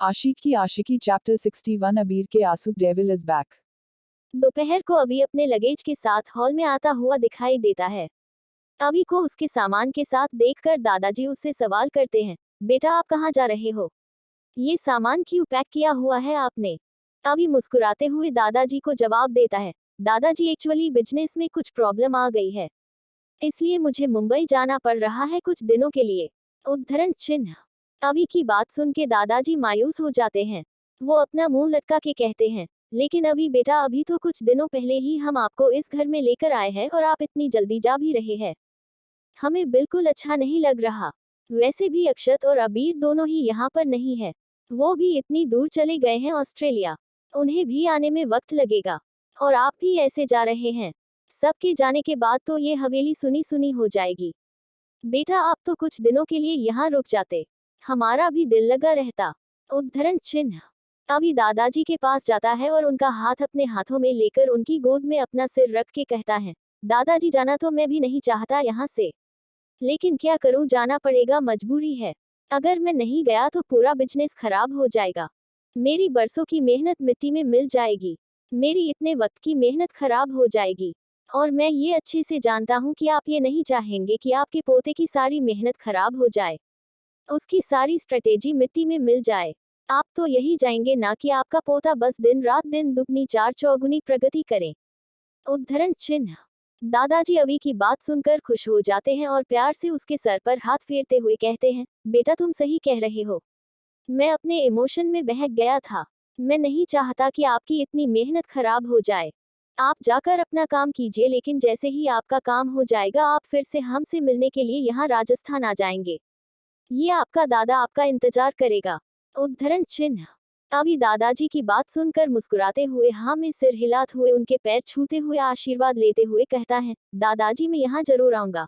आशिक की आशिकी चैप्टर 61 अबीर के आंसू डेविल इज बैक। दोपहर को अभी अपने लगेज के साथ हॉल में आता हुआ दिखाई देता है। अभी को उसके सामान के साथ देखकर दादाजी उससे सवाल करते हैं, बेटा आप कहाँ जा रहे हो? ये सामान क्यों पैक किया हुआ है आपने? अभी मुस्कुराते हुए दादाजी को जवाब देता है, दादाजी एक्चुअली बिजनेस में कुछ प्रॉब्लम आ गई है, इसलिए मुझे मुंबई जाना पड़ रहा है कुछ दिनों के लिए। उद्धरण चिन्ह। अभी की बात सुन के दादाजी मायूस हो जाते हैं। वो अपना मुंह लटका के कहते हैं, लेकिन अभी बेटा अभी तो कुछ दिनों पहले ही हम आपको इस घर में लेकर आए हैं और आप इतनी जल्दी जा भी रहे हैं, हमें बिल्कुल अच्छा नहीं लग रहा। वैसे भी अक्षत और अबीर दोनों ही यहाँ पर नहीं है, वो भी इतनी दूर चले गए हैं ऑस्ट्रेलिया, उन्हें भी आने में वक्त लगेगा, और आप भी ऐसे जा रहे हैं। सबके जाने के बाद तो ये हवेली सुनी सुनी हो जाएगी। बेटा आप तो कुछ दिनों के लिए यहाँ रुक जाते, हमारा भी दिल लगा रहता। उद्धरण चिन्ह। अभी दादाजी के पास जाता है और उनका हाथ अपने हाथों में लेकर उनकी गोद में अपना सिर रख के कहता है, दादाजी जाना तो मैं भी नहीं चाहता यहाँ से, लेकिन क्या करूँ जाना पड़ेगा, मजबूरी है। अगर मैं नहीं गया तो पूरा बिजनेस खराब हो जाएगा, मेरी बरसों की मेहनत मिट्टी में मिल जाएगी, मेरी इतने वक्त की मेहनत खराब हो जाएगी। और मैं ये अच्छे से जानता हूँ कि आप ये नहीं चाहेंगे कि आपके पोते की सारी मेहनत खराब हो जाए, उसकी सारी स्ट्रेटेजी मिट्टी में मिल जाए। आप तो यही चाहेंगे ना कि आपका पोता बस दिन रात दिन दुगनी चार चौगुनी प्रगति करे। उद्धरण चिन्ह। दादाजी अवी की बात सुनकर खुश हो जाते हैं और प्यार से उसके सर पर हाथ फेरते हुए कहते हैं, बेटा तुम सही कह रहे हो, मैं अपने इमोशन में बहक गया था, मैं नहीं चाहता कि आपकी इतनी मेहनत खराब हो जाए। आप जाकर अपना काम कीजिए, लेकिन जैसे ही आपका काम हो जाएगा आप फिर से हमसे मिलने के लिए यहाँ राजस्थान आ जाएंगे, ये आपका दादा आपका इंतजार करेगा। उद्धरण चिन्ह। अभी दादाजी की बात सुनकर मुस्कुराते हुए हाँ में सिर हिलाते हुए उनके पैर छूते हुए आशीर्वाद लेते हुए कहता है, दादाजी मैं यहाँ जरूर आऊंगा,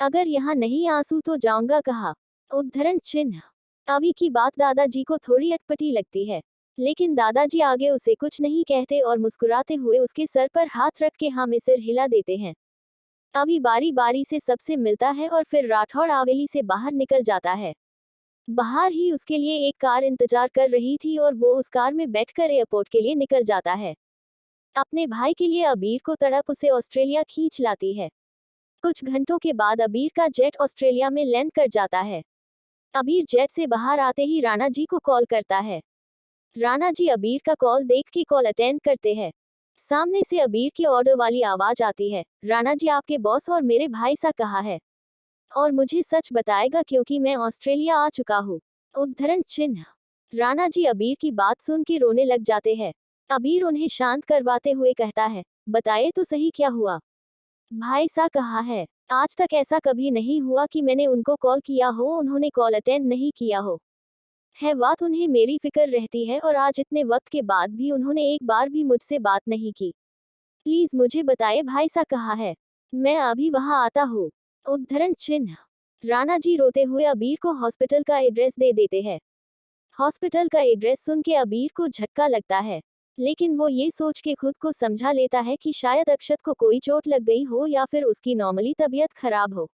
अगर यहाँ नहीं आंसू तो जाऊंगा कहाँ। उद्धरण चिन्ह। अभी की बात दादाजी को थोड़ी अटपटी लगती है, लेकिन दादाजी आगे उसे कुछ नहीं कहते और मुस्कुराते हुए उसके सर पर हाथ रख के हाँ में सिर हिला देते हैं। अभी बारी बारी से सबसे मिलता है और फिर राठौड़ हवेली से बाहर निकल जाता है। बाहर ही उसके लिए एक कार इंतजार कर रही थी और वो उस कार में बैठकर एयरपोर्ट के लिए निकल जाता है। अपने भाई के लिए अबीर को तड़प उसे ऑस्ट्रेलिया खींच लाती है। कुछ घंटों के बाद अबीर का जेट ऑस्ट्रेलिया में लैंड कर जाता है। अबीर जेट से बाहर आते ही राणा जी को कॉल करता है। राणा जी अबीर का कॉल देख के कॉल अटेंड करते हैं। सामने से अबीर की ऑर्डर वाली आवाज आती है, राणा जी आपके बॉस और मेरे भाई सा कहा है, और मुझे सच बताएगा क्योंकि मैं ऑस्ट्रेलिया आ चुका हूँ। उद्धरण चिन्ह। राणा जी अबीर की बात सुन के रोने लग जाते हैं। अबीर उन्हें शांत करवाते हुए कहता है, बताइए तो सही क्या हुआ? भाई सा कहा है, आज तक ऐसा कभी नहीं हुआ कि मैंने उनको कॉल किया हो उन्होंने कॉल अटेंड नहीं किया हो, है बात उन्हें मेरी फिक्र रहती है और आज इतने वक्त के बाद भी उन्होंने एक बार भी मुझसे बात नहीं की, प्लीज मुझे बताइए भाई सा कहा है, मैं अभी वहां आता हूँ। उद्धरण चिन्ह। राणा जी रोते हुए अबीर को हॉस्पिटल का एड्रेस दे देते हैं। हॉस्पिटल का एड्रेस सुन के अबीर को झटका लगता है, लेकिन वो ये सोच के खुद को समझा लेता है कि शायद अक्षत को कोई चोट लग गई हो या फिर उसकी नॉर्मली तबीयत खराब हो,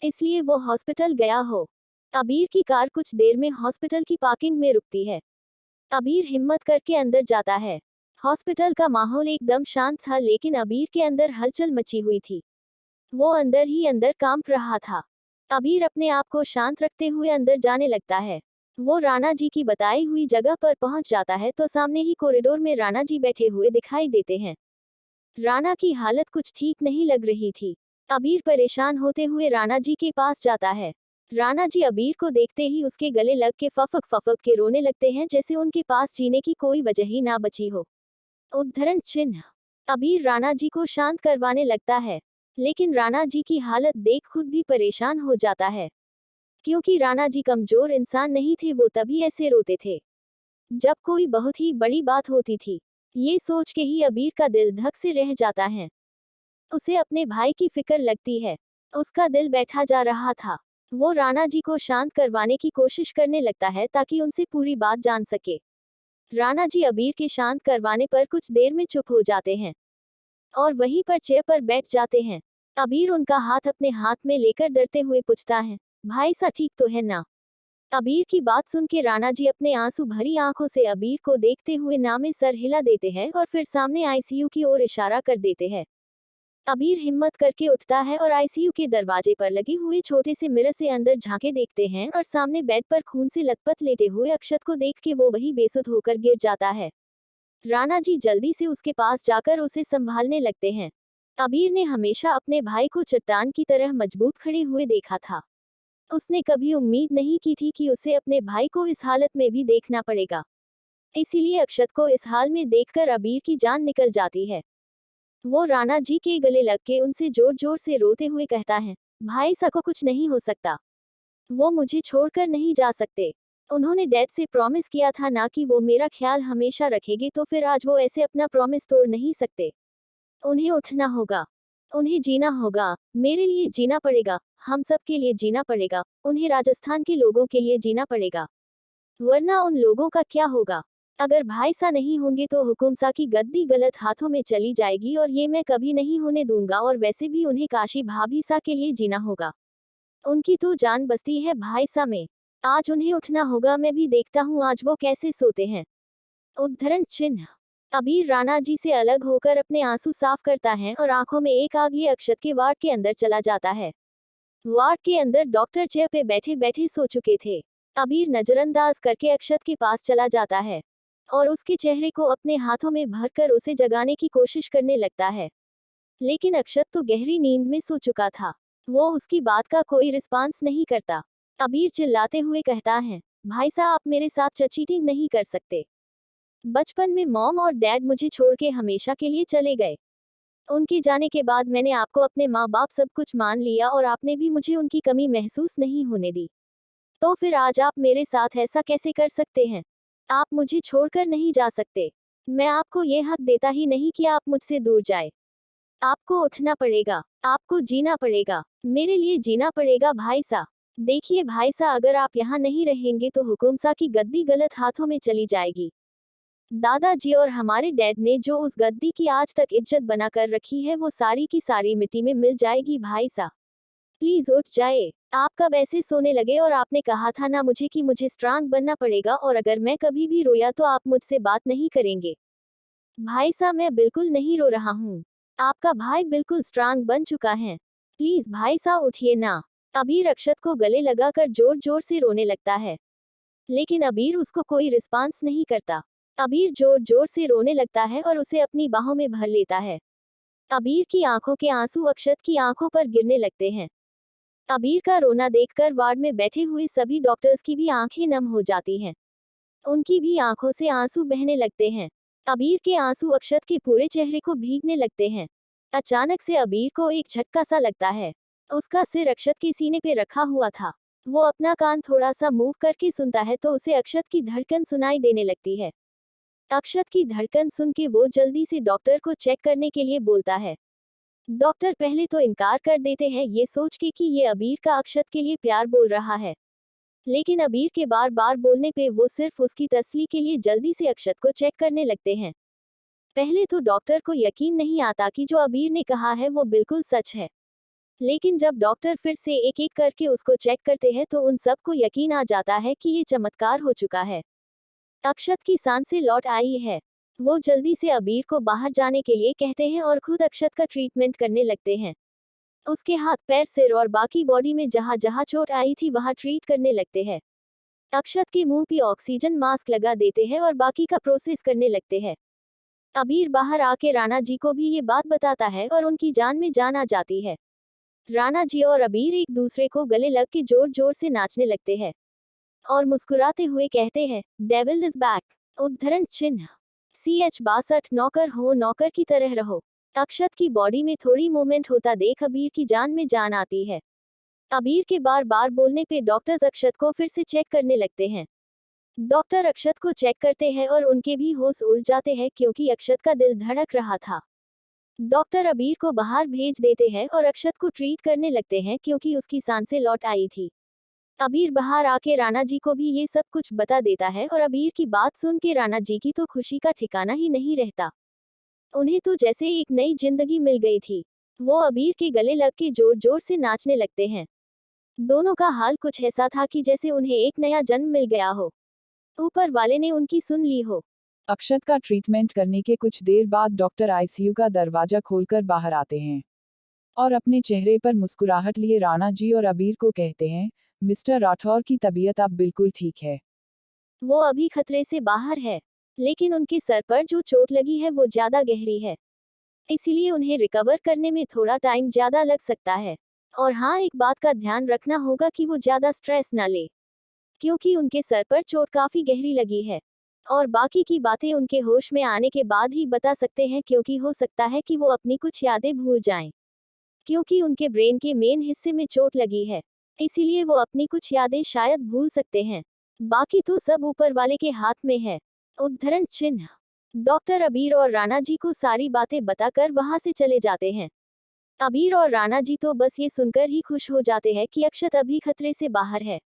इसलिए वो हॉस्पिटल गया हो। अबीर की कार कुछ देर में हॉस्पिटल की पार्किंग में रुकती है। अबीर हिम्मत करके अंदर जाता है। हॉस्पिटल का माहौल एकदम शांत था, लेकिन अबीर के अंदर हलचल मची हुई थी, वो अंदर ही अंदर कांप रहा था। अबीर अपने आप को शांत रखते हुए अंदर जाने लगता है। वो राणा जी की बताई हुई जगह पर पहुंच जाता है तो सामने ही कॉरिडोर में राणा जी बैठे हुए दिखाई देते हैं। राणा की हालत कुछ ठीक नहीं लग रही थी। अबीर परेशान होते हुए राणा जी के पास जाता है। राणा जी अबीर को देखते ही उसके गले लग के फफक फफक के रोने लगते हैं, जैसे उनके पास जीने की कोई वजह ही ना बची हो। उद्धरण चिन्ह। अबीर राणा जी को शांत करवाने लगता है, लेकिन राणा जी की हालत देख खुद भी परेशान हो जाता है, क्योंकि राणा जी कमजोर इंसान नहीं थे, वो तभी ऐसे रोते थे जब कोई बहुत ही बड़ी बात होती थी। ये सोच के ही अबीर का दिल धक से रह जाता है। उसे अपने भाई की फिक्र लगती है, उसका दिल बैठा जा रहा था। वो राणा जी को शांत करवाने की कोशिश करने लगता है ताकि उनसे पूरी बात जान सके। राणा जी अबीर के शांत करवाने पर कुछ देर में चुप हो जाते हैं और वहीं पर चेयर पर बैठ जाते हैं। अबीर उनका हाथ अपने हाथ में लेकर डरते हुए पूछता है, भाई सा ठीक तो है ना? अबीर की बात सुन के राणा जी अपने आंसू भरी आंखों से अबीर को देखते हुए ना में सर हिला देते हैं और फिर सामने आईसीयू की ओर इशारा कर देते हैं। अबीर हिम्मत करके उठता है और आईसीयू के दरवाजे पर लगे हुए छोटे से मिरर से अंदर झांके देखते हैं और सामने बेड पर खून से लथपथ लेटे हुए अक्षत को देख के वो वही बेसुध होकर गिर जाता है। राणा जी जल्दी से उसके पास जाकर उसे संभालने लगते हैं। अबीर ने हमेशा अपने भाई को चट्टान की तरह मजबूत खड़े हुए देखा था। उसने कभी उम्मीद नहीं की थी कि उसे अपने भाई को इस हालत में भी देखना पड़ेगा। इसीलिए अक्षत को इस हाल में देखकर अबीर की जान निकल जाती है। वो राणा जी के गले लग के उनसे जोर जोर से रोते हुए कहता है, भाई सा को कुछ नहीं हो सकता। वो मुझे छोड़कर नहीं जा सकते। उन्होंने डैड से प्रॉमिस किया था ना कि वो मेरा ख्याल हमेशा रखेंगे, तो फिर आज वो ऐसे अपना प्रॉमिस तोड़ नहीं सकते। उन्हें उठना होगा, उन्हें जीना होगा, मेरे लिए जीना पड़ेगा, हम सब के लिए जीना पड़ेगा, उन्हें राजस्थान के लोगों के लिए जीना पड़ेगा। वरना उन लोगों का क्या होगा? अगर भाई सा नहीं होंगे तो हुकुम सा की गद्दी गलत हाथों में चली जाएगी और ये मैं कभी नहीं होने दूंगा। और वैसे भी उन्हें काशी भाभी सा के लिए जीना होगा। उनकी तो जान बसती है भाई सा में। आज उन्हें उठना होगा। मैं भी देखता हूँ आज वो कैसे सोते हैं। उद्धरण चिन्ह। अबीर राणा जी से अलग होकर अपने आंसू साफ करता है और आंखों में एक आग लिए अक्षत के वार्ड के अंदर चला जाता है। वार्ड के अंदर डॉक्टर चेयर पे बैठे बैठे सो चुके थे। अबीर नजरअंदाज करके अक्षत के पास चला जाता है और उसके चेहरे को अपने हाथों में भरकर उसे जगाने की कोशिश करने लगता है। लेकिन अक्षत तो गहरी नींद में सो चुका था। वो उसकी बात का कोई रिस्पांस नहीं करता। अबीर चिल्लाते हुए कहता है, भाई साहब आप मेरे साथ चीटिंग नहीं कर सकते। बचपन में मॉम और डैड मुझे छोड़ के हमेशा के लिए चले गए। उनके जाने के बाद मैंने आपको अपने माँ बाप सब कुछ मान लिया और आपने भी मुझे उनकी कमी महसूस नहीं होने दी। तो फिर आज आप मेरे साथ ऐसा कैसे कर सकते हैं? आप मुझे छोड़कर नहीं जा सकते। मैं आपको ये हक देता ही नहीं कि आप मुझसे दूर जाए। आपको उठना पड़ेगा, आपको जीना पड़ेगा, मेरे लिए जीना पड़ेगा भाई सा। देखिए भाई सा, अगर आप यहाँ नहीं रहेंगे तो हुकुम सा की गद्दी गलत हाथों में चली जाएगी। दादाजी और हमारे डैड ने जो उस गद्दी की आज तक इज्जत बना कर रखी है वो सारी की सारी मिट्टी में मिल जाएगी भाई सा। प्लीज उठ जाए। आप कब ऐसे सोने लगे? और आपने कहा था ना मुझे कि मुझे स्ट्रांग बनना पड़ेगा और अगर मैं कभी भी रोया तो आप मुझसे बात नहीं करेंगे। भाई साहब मैं बिल्कुल नहीं रो रहा हूँ। आपका भाई बिल्कुल स्ट्रांग बन चुका है। प्लीज भाई साहब उठिए ना। अबीर अक्षत को गले लगाकर जोर जोर से रोने लगता है। लेकिन अबीर उसको कोई रिस्पांस नहीं करता। अबीर जोर जोर से रोने लगता है और उसे अपनी बाहों में भर लेता है। अबीर की आंखों के आंसू अक्षत की आंखों पर गिरने लगते हैं। अबीर का रोना देखकर वार्ड में बैठे हुए सभी डॉक्टर्स की भी आंखें नम हो जाती हैं। उनकी भी आंखों से आंसू बहने लगते हैं। अबीर के आंसू अक्षत के पूरे चेहरे को भीगने लगते हैं। अचानक से अबीर को एक झटका सा लगता है। उसका सिर अक्षत के सीने पे रखा हुआ था। वो अपना कान थोड़ा सा मूव करके सुनता है तो उसे अक्षत की धड़कन सुनाई देने लगती है। अक्षत की धड़कन सुन के वो जल्दी से डॉक्टर को चेक करने के लिए बोलता है। डॉक्टर पहले तो इनकार कर देते हैं ये सोच के कि ये अबीर का अक्षत के लिए प्यार बोल रहा है। लेकिन अबीर के बार बार बोलने पे वो सिर्फ उसकी तसल्ली के लिए जल्दी से अक्षत को चेक करने लगते हैं। पहले तो डॉक्टर को यकीन नहीं आता कि जो अबीर ने कहा है वो बिल्कुल सच है। लेकिन जब डॉक्टर फिर से एक एक करके उसको चेक करते हैं तो उन सबको यकीन आ जाता है कि ये चमत्कार हो चुका है। अक्षत की सांसें लौट आई है। वो जल्दी से अबीर को बाहर जाने के लिए कहते हैं और खुद अक्षत का ट्रीटमेंट करने लगते हैं। उसके हाथ पैर सिर और बाकी बॉडी में जहां जहां चोट आई थी वहां ट्रीट करने लगते हैं। अक्षत के मुंह पे ऑक्सीजन मास्क लगा देते हैं और बाकी का प्रोसेस करने लगते हैं। अबीर बाहर आके राणा जी को भी ये बात बताता है और उनकी जान में जान आ जाती है। राणा जी और अबीर एक दूसरे को गले लग के जोर जोर से नाचने लगते हैं और मुस्कुराते हुए कहते हैं, डेविल इज बैक। उद्धरण चिन्ह। CH62 नौकर हो नौकर की तरह रहो। अक्षत की बॉडी में थोड़ी मूवमेंट होता देख अबीर की जान में जान आती है। अबीर के बार बार बोलने पे डॉक्टर्स अक्षत को फिर से चेक करने लगते हैं। डॉक्टर अक्षत को चेक करते हैं और उनके भी होश उड़ जाते हैं क्योंकि अक्षत का दिल धड़क रहा था। डॉक्टर अबीर को बाहर भेज देते हैं और अक्षत को ट्रीट करने लगते हैं क्योंकि उसकी सांसें लौट आई थी। अबीर बाहर आके राणा जी को भी ये सब कुछ बता देता है और अबीर की बात सुन के राणा जी की तो खुशी का ठिकाना ही नहीं रहता। उन्हें तो जैसे एक नई जिंदगी मिल गई थी। वो अबीर के गले लग के जोर जोर से नाचने लगते हैं। दोनों का हाल कुछ ऐसा था कि जैसे उन्हें एक नया जन्म मिल गया हो। ऊपर वाले ने उनकी सुन ली हो। अक्षत का ट्रीटमेंट करने के कुछ देर बाद डॉक्टर आईसीयू का दरवाजा खोलकर बाहर आते हैं और अपने चेहरे पर मुस्कुराहट लिए राणा जी और अबीर को कहते हैं, मिस्टर राठौर की तबीयत अब बिल्कुल ठीक है। वो अभी खतरे से बाहर है, लेकिन उनके सर पर जो चोट लगी है वो ज्यादा गहरी है, इसीलिए उन्हें रिकवर करने में थोड़ा टाइम ज्यादा लग सकता है। और हाँ, एक बात का ध्यान रखना होगा कि वो ज्यादा स्ट्रेस ना ले, क्योंकि उनके सर पर चोट काफी गहरी लगी है। और बाकी की बातें उनके होश में आने के बाद ही बता सकते हैं, क्योंकि हो सकता है कि वो अपनी कुछ यादें भूल जाएं, क्योंकि उनके ब्रेन के मेन हिस्से में चोट लगी है, इसीलिए वो अपनी कुछ यादें शायद भूल सकते हैं। बाकी तो सब ऊपर वाले के हाथ में है। उद्धरण चिन्ह। डॉक्टर अबीर और राणा जी को सारी बातें बताकर वहां से चले जाते हैं। अबीर और राणा जी तो बस ये सुनकर ही खुश हो जाते हैं कि अक्षत अभी खतरे से बाहर है।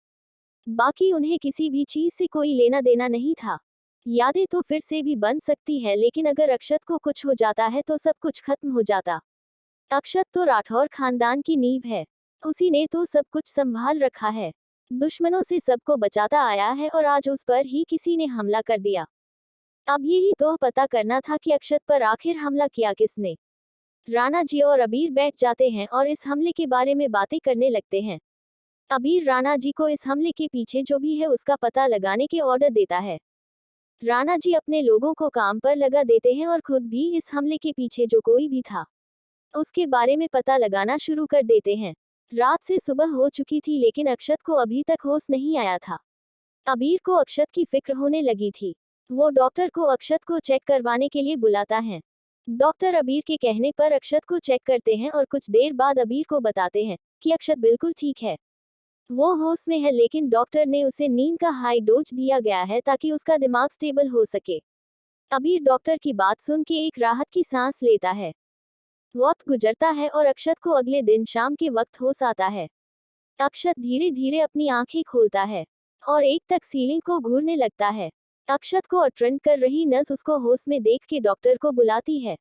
बाकी उन्हें किसी भी चीज से कोई लेना देना नहीं था। यादें तो फिर से भी बन सकती है, लेकिन अगर अक्षत को कुछ हो जाता है तो सब कुछ खत्म हो जाता। अक्षत तो राठौर खानदान की नींव है, उसी ने तो सब कुछ संभाल रखा है, दुश्मनों से सबको बचाता आया है, और आज उस पर ही किसी ने हमला कर दिया। अब यही तो पता करना था कि अक्षत पर आखिर हमला किया किसने। राणा जी और अबीर बैठ जाते हैं और इस हमले के बारे में बातें करने लगते हैं। अबीर राणा जी को इस हमले के पीछे जो भी है उसका पता लगाने के ऑर्डर देता है। राणा जी अपने लोगों को काम पर लगा देते हैं और खुद भी इस हमले के पीछे जो कोई भी था उसके बारे में पता लगाना शुरू कर देते हैं। रात से सुबह हो चुकी थी, लेकिन अक्षत को अभी तक होश नहीं आया था। अबीर को अक्षत की फिक्र होने लगी थी। वो डॉक्टर को अक्षत को चेक करवाने के लिए बुलाता है। डॉक्टर अबीर के कहने पर अक्षत को चेक करते हैं और कुछ देर बाद अबीर को बताते हैं कि अक्षत बिल्कुल ठीक है, वो होश में है, लेकिन डॉक्टर ने उसे नींद का हाई डोज दिया गया है ताकि उसका दिमाग स्टेबल हो सके। अबीर डॉक्टर की बात सुन के एक राहत की सांस लेता है। वक्त गुजरता है और अक्षत को अगले दिन शाम के वक्त होश आता है। अक्षत धीरे धीरे अपनी आंखें खोलता है और एक तक सीलिंग को घूरने लगता है। अक्षत को अटेंड कर रही नर्स उसको होश में देख के डॉक्टर को बुलाती है।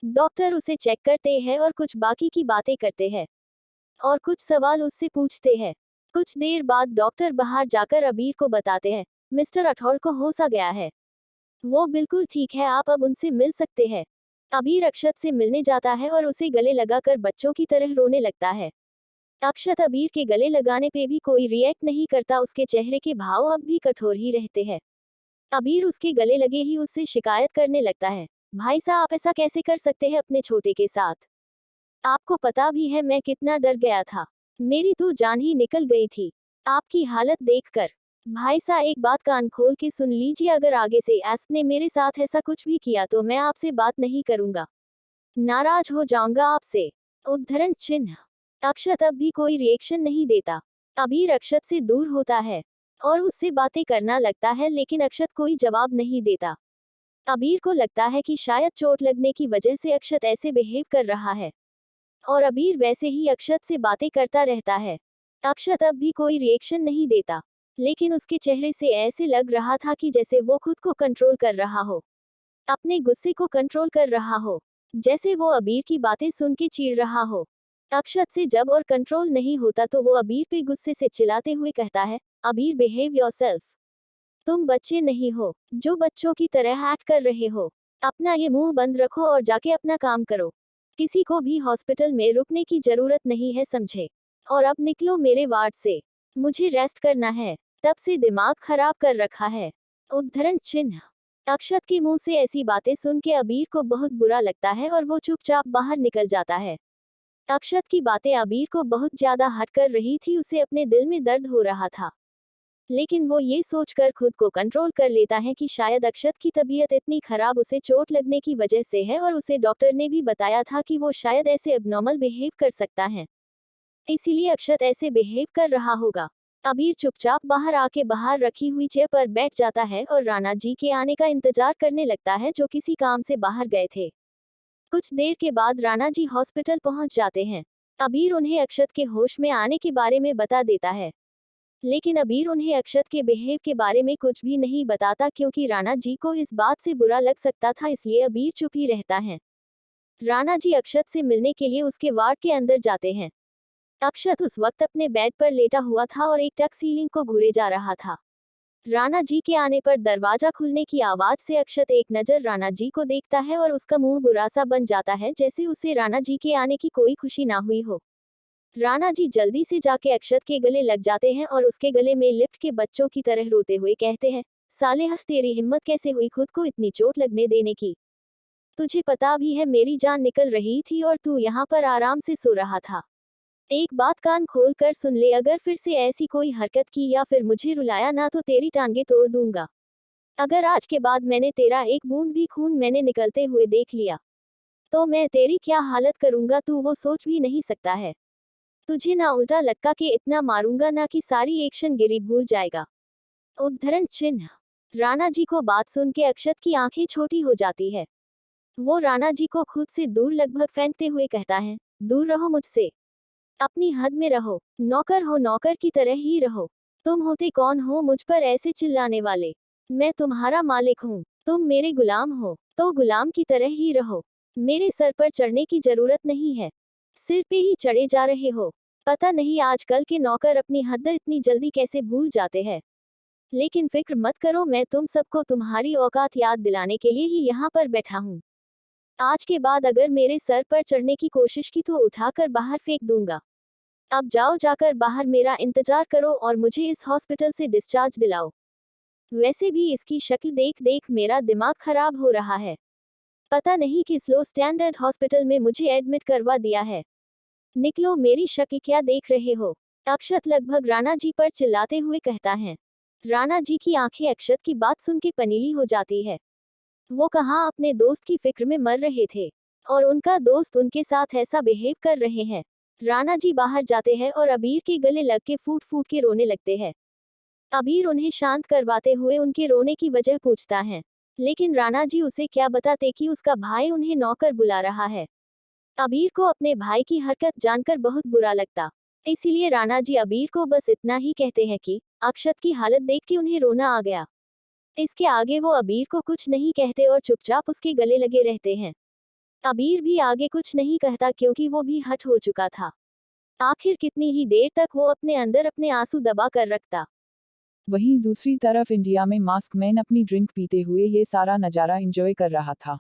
डॉक्टर उसे चेक करते हैं और कुछ बाकी की बातें करते हैं और कुछ सवाल उससे पूछते हैं। कुछ देर बाद डॉक्टर बाहर जाकर अबीर को बताते हैं, मिस्टर राठौर को होश आ गया है, वो बिल्कुल ठीक है, आप अब उनसे मिल सकते हैं। अबीर अक्षत से मिलने जाता है और उसे गले लगाकर बच्चों की तरह रोने लगता है। अक्षत अबीर के गले लगाने पे भी कोई रिएक्ट नहीं करता, उसके चेहरे के भाव अब भी कठोर ही रहते हैं। अबीर उसके गले लगे ही उससे शिकायत करने लगता है, भाई साहब आप ऐसा कैसे कर सकते हैं अपने छोटे के साथ, आपको पता भी है मैं कितना डर गया था, मेरी तो जान ही निकल गई थी आपकी हालत देखकर। भाई साहब एक बात कान खोल के सुन लीजिए, अगर आगे से एस्प ने मेरे साथ ऐसा कुछ भी किया तो मैं आपसे बात नहीं करूंगा, नाराज हो जाऊंगा आपसे। उद्धरण चिन्ह। अक्षत अब भी कोई रिएक्शन नहीं देता। अबीर अक्षत से दूर होता है और उससे बातें करना लगता है, लेकिन अक्षत कोई जवाब नहीं देता। अबीर को लगता है कि शायद चोट लगने की वजह से अक्षत ऐसे बिहेव कर रहा है और अबीर वैसे ही अक्षत से बातें करता रहता है। अक्षत अब भी कोई रिएक्शन नहीं देता, लेकिन उसके चेहरे से ऐसे लग रहा था कि जैसे वो खुद को कंट्रोल कर रहा हो, अपने गुस्से को कंट्रोल कर रहा हो, जैसे वो अबीर की बातें सुन के चीड़ रहा हो। अक्षत से जब और कंट्रोल नहीं होता तो वो अबीर पे गुस्से से चिल्लाते हुए कहता है, अबीर बिहेव योरसेल्फ, तुम बच्चे नहीं हो जो बच्चों की तरह एक्ट कर रहे हो, अपना ये मुंह बंद रखो और जाके अपना काम करो, किसी को भी हॉस्पिटल में रुकने की जरूरत नहीं है, समझे, और अब निकलो मेरे वार्ड से, मुझे रेस्ट करना है, तब से दिमाग खराब कर रखा है। उद्धरण चिन्ह। अक्षत के मुंह से ऐसी बातें सुन के अबीर को बहुत बुरा लगता है और वो चुपचाप बाहर निकल जाता है। अक्षत की बातें अबीर को बहुत ज्यादा हर्ट कर रही थी, उसे अपने दिल में दर्द हो रहा था, लेकिन वो ये सोचकर खुद को कंट्रोल कर लेता है कि शायद अक्षत की तबीयत इतनी खराब उसे चोट लगने की वजह से है, और उसे डॉक्टर ने भी बताया था कि वो शायद ऐसे एबनॉर्मल बिहेव कर सकता है, इसीलिए अक्षत ऐसे बिहेव कर रहा होगा। अबीर चुपचाप बाहर आके बाहर रखी हुई चेयर पर बैठ जाता है और राणा जी के आने का इंतजार करने लगता है, जो किसी काम से बाहर गए थे। कुछ देर के बाद राणा जी हॉस्पिटल पहुंच जाते हैं। अबीर उन्हें अक्षत के होश में आने के बारे में बता देता है, लेकिन अबीर उन्हें अक्षत के बिहेव के बारे में कुछ भी नहीं बताता, क्योंकि राणा जी को इस बात से बुरा लग सकता था, इसलिए अबीर चुप ही रहता है। राणा जी अक्षत से मिलने के लिए उसके वार्ड के अंदर जाते हैं। अक्षत उस वक्त अपने बेड पर लेटा हुआ था और एक टक सीलिंग को घूरे जा रहा था। राणा जी के आने पर दरवाजा खुलने की आवाज से अक्षत एक नजर राणा जी को देखता है और उसका मुंह बुरा सा बन जाता है, जैसे उसे राणा जी के आने की कोई खुशी ना हुई हो। राणा जी जल्दी से जाके अक्षत के गले लग जाते हैं और उसके गले में लिफ्ट के बच्चों की तरह रोते हुए कहते हैं, साले तेरी हिम्मत कैसे हुई खुद को इतनी चोट लगने देने की? तुझे पता भी है मेरी जान निकल रही थी और तू यहाँ पर आराम से सो रहा था। एक बात कान खोल कर सुन ले, अगर फिर से ऐसी कोई हरकत की या फिर मुझे रुलाया ना तो तेरी टांगे तोड़ दूंगा। अगर आज के बाद मैंने तेरा एक बूंद भी खून मैंने निकलते हुए देख लिया तो मैं तेरी क्या हालत करूंगा तू वो सोच भी नहीं सकता है। तुझे ना उल्टा लटका के इतना मारूंगा ना कि सारी एक्शन गिरी भूल जाएगा। उद्धरण चिन्ह। राणा जी को बात सुन के अक्षत की आंखें छोटी हो जाती है। वो राणा जी को खुद से दूर लगभग फेंकते हुए कहता है, दूर रहो मुझसे, अपनी हद में रहो, नौकर हो नौकर की तरह ही रहो। तुम होते कौन हो मुझ पर ऐसे चिल्लाने वाले? मैं तुम्हारा मालिक हूँ, तुम मेरे गुलाम हो, तो गुलाम की तरह ही रहो। मेरे सर पर चढ़ने की जरूरत नहीं है, सिर पे ही चढ़े जा रहे हो। पता नहीं आजकल के नौकर अपनी हद इतनी जल्दी कैसे भूल जाते हैं। लेकिन फिक्र मत करो, मैं तुम सबको तुम्हारी औकात याद दिलाने के लिए ही यहाँ पर बैठा हूँ। आज के बाद अगर मेरे सर पर चढ़ने की कोशिश की तो उठाकर बाहर फेंक दूंगा। अब जाओ, जाकर बाहर मेरा इंतजार करो और मुझे इस हॉस्पिटल से डिस्चार्ज दिलाओ। वैसे भी इसकी शक्ल देख देख मेरा दिमाग खराब हो रहा है। पता नहीं किस लो स्टैंडर्ड हॉस्पिटल में मुझे एडमिट करवा दिया है। निकलो, मेरी शक्ल क्या देख रहे हो? अक्षत लगभग राणा जी पर चिल्लाते हुए कहता है। राणा जी की आंखें अक्षत की बात सुन के पनीली हो जाती है। वो कहाँ अपने दोस्त की फिक्र में मर रहे थे और उनका दोस्त उनके साथ ऐसा बिहेव कर रहे हैं। राणा जी बाहर जाते हैं और अबीर के गले लग के फूट फूट के रोने लगते हैं। अबीर उन्हें शांत करवाते हुए उनके रोने की वजह पूछता है, लेकिन राणा जी उसे क्या बताते कि उसका भाई उन्हें नौकर बुला रहा है। अबीर को अपने भाई की हरकत जानकर बहुत बुरा लगता, इसीलिए राणा जी अबीर को बस इतना ही कहते हैं कि अक्षत की हालत देख के उन्हें रोना आ गया। इसके आगे वो अबीर को कुछ नहीं कहते और चुपचाप उसके गले लगे रहते हैं। अबीर भी आगे कुछ नहीं कहता क्योंकि वो भी हट हो चुका था। आखिर कितनी ही देर तक वो अपने अंदर अपने आंसू दबा कर रखता। वहीं दूसरी तरफ इंडिया में मास्क मैन अपनी ड्रिंक पीते हुए ये सारा नज़ारा एंजॉय कर रहा था।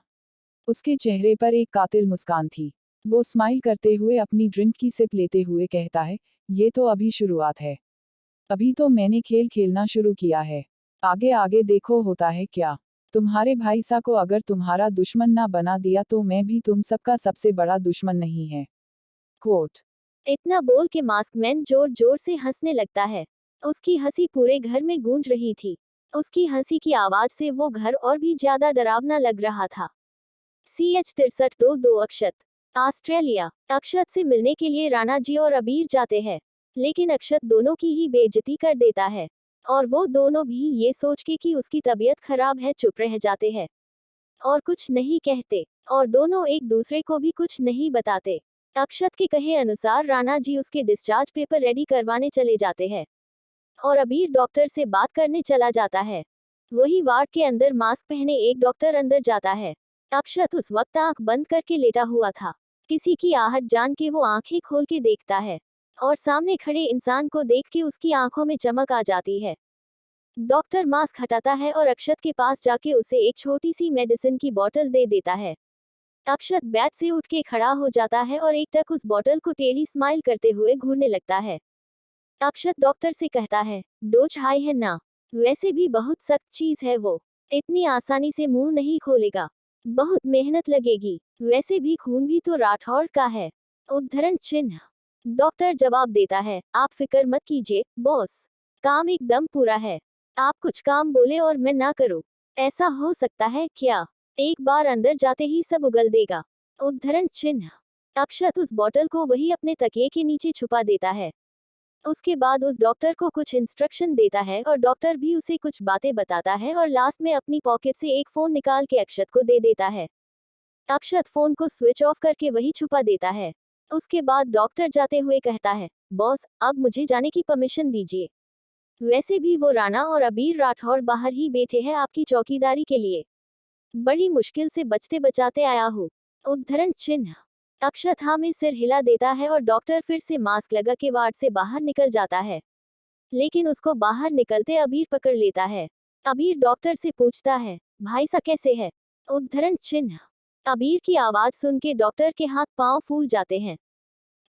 उसके चेहरे पर एक कातिल मुस्कान थी। वो स्माइल करते हुए अपनी ड्रिंक की सिप लेते हुए कहता है, ये तो अभी शुरुआत है, अभी तो मैंने खेल खेलना शुरू किया है, आगे आगे देखो होता है क्या। तुम्हारे भाई सा को अगर तुम्हारा दुश्मन ना बना दिया तो मैं भी तुम सबका सबसे बड़ा दुश्मन नहीं है। कोट। इतना बोल के मास्क मैन जोर जोर से हंसने लगता है। उसकी हंसी पूरे घर में गूंज रही थी। उसकी हंसी की आवाज से वो घर और भी ज्यादा डरावना लग रहा था। CH6322 अक्षत। ऑस्ट्रेलिया। अक्षत से मिलने के लिए राणा जी और अबीर जाते हैं, लेकिन अक्षत दोनों की ही बेइज्जती कर देता है और वो दोनों भी ये सोच के कि उसकी तबीयत खराब है चुप रह जाते हैं और कुछ नहीं कहते और दोनों एक दूसरे को भी कुछ नहीं बताते। अक्षत के कहे अनुसार राणा जी उसके डिस्चार्ज पेपर रेडी करवाने चले जाते हैं और अबीर डॉक्टर से बात करने चला जाता है। वही वार्ड के अंदर मास्क पहने एक डॉक्टर अंदर जाता है। अक्षत उस वक्त आंख बंद करके लेटा हुआ था। किसी की आहट जान के वो आंखें खोल के देखता है और सामने खड़े इंसान को देख के उसकी आंखों में चमक आ जाती है। डॉक्टर मास्क हटाता है और अक्षत के पास जाके उसे एक छोटी सी मेडिसिन की बोतल दे देता है। अक्षत बैठ से उठ के खड़ा हो जाता है और एक टक उस बोतल को टेढ़ी स्माइल करते हुए घूरने लगता है। अक्षत डॉक्टर से कहता है, डोज हाई है ना? वैसे भी बहुत सख्त चीज है वो, इतनी आसानी से मुंह नहीं खोलेगा, बहुत मेहनत लगेगी, वैसे भी खून भी तो राठौड़ का है। उद्धरण चिन्ह। डॉक्टर जवाब देता है, आप फिक्र मत कीजिए बॉस, काम एकदम पूरा है। आप कुछ काम बोले और मैं ना करूं, ऐसा हो सकता है क्या? एक बार अंदर जाते ही सब उगल देगा। उद्धरण चिन्ह। अक्षत उस बोतल को वही अपने तकिए के नीचे छुपा देता है। उसके बाद उस डॉक्टर को कुछ इंस्ट्रक्शन देता है और डॉक्टर भी उसे कुछ बातें बताता है और लास्ट में अपनी पॉकेट से एक फोन निकाल के अक्षत को दे देता है। अक्षत फोन को स्विच ऑफ करके वही छुपा देता है। उसके बाद डॉक्टर जाते हुए कहता है, बॉस अब मुझे जाने की परमिशन दीजिए, वैसे भी वो राणा और अबीर राठौड़ बाहर ही बैठे हैं आपकी चौकीदारी के लिए, बड़ी मुश्किल से बचते बचाते आया हूँ। उद्धरण चिन्ह। अक्षत हाँ में सिर हिला देता है और डॉक्टर फिर से मास्क लगा के वार्ड से बाहर निकल जाता है। लेकिन उसको बाहर निकलते अबीर पकड़ लेता है। अबीर डॉक्टर से पूछता है, भाई सा कैसे है? उद्धरण चिन्ह। अबीर की आवाज सुन के डॉक्टर के हाथ पांव फूल जाते हैं,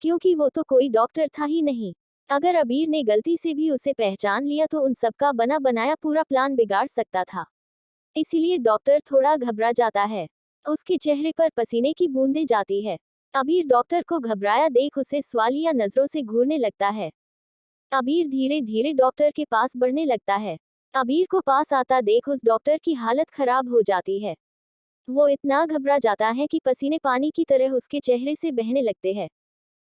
क्योंकि वो तो कोई डॉक्टर था ही नहीं। अगर अबीर ने गलती से भी उसे पहचान लिया तो उन सबका बना बनाया पूरा प्लान बिगाड़ सकता था। इसीलिए डॉक्टर थोड़ा घबरा जाता है। उसके चेहरे पर पसीने की बूंदें जाती है। अबीर डॉक्टर को घबराया देख उसे सवालिया नजरों से घूरने लगता है। अबीर धीरे धीरे डॉक्टर के पास बढ़ने लगता है। अबीर को पास आता देख उस डॉक्टर की हालत खराब हो जाती है। वो इतना घबरा जाता है कि पसीने पानी की तरह उसके चेहरे से बहने लगते हैं।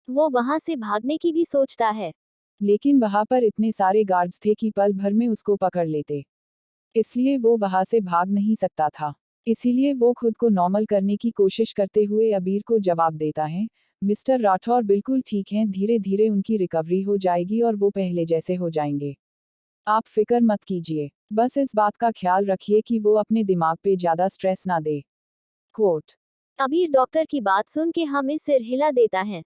वो वहां से भागने की भी सोचता है, लेकिन वहां पर इतने सारे गार्ड्स थे कि पल भर में उसको पकड़ लेते, इसलिए वो वहां से भाग नहीं सकता था। इसीलिए वो खुद को नॉर्मल करने की कोशिश करते हुए अबीर को जवाब देता है, मिस्टर राठौर बिल्कुल ठीक हैं, धीरे धीरे उनकी रिकवरी हो जाएगी और वो पहले जैसे हो जाएंगे। आप फिक्र मत कीजिए, बस इस बात का ख्याल रखिए कि वो अपने दिमाग पे ज्यादा स्ट्रेस ना दे। कोट। अबीर डॉक्टर की बात सुन के हमें सिर हिला देता है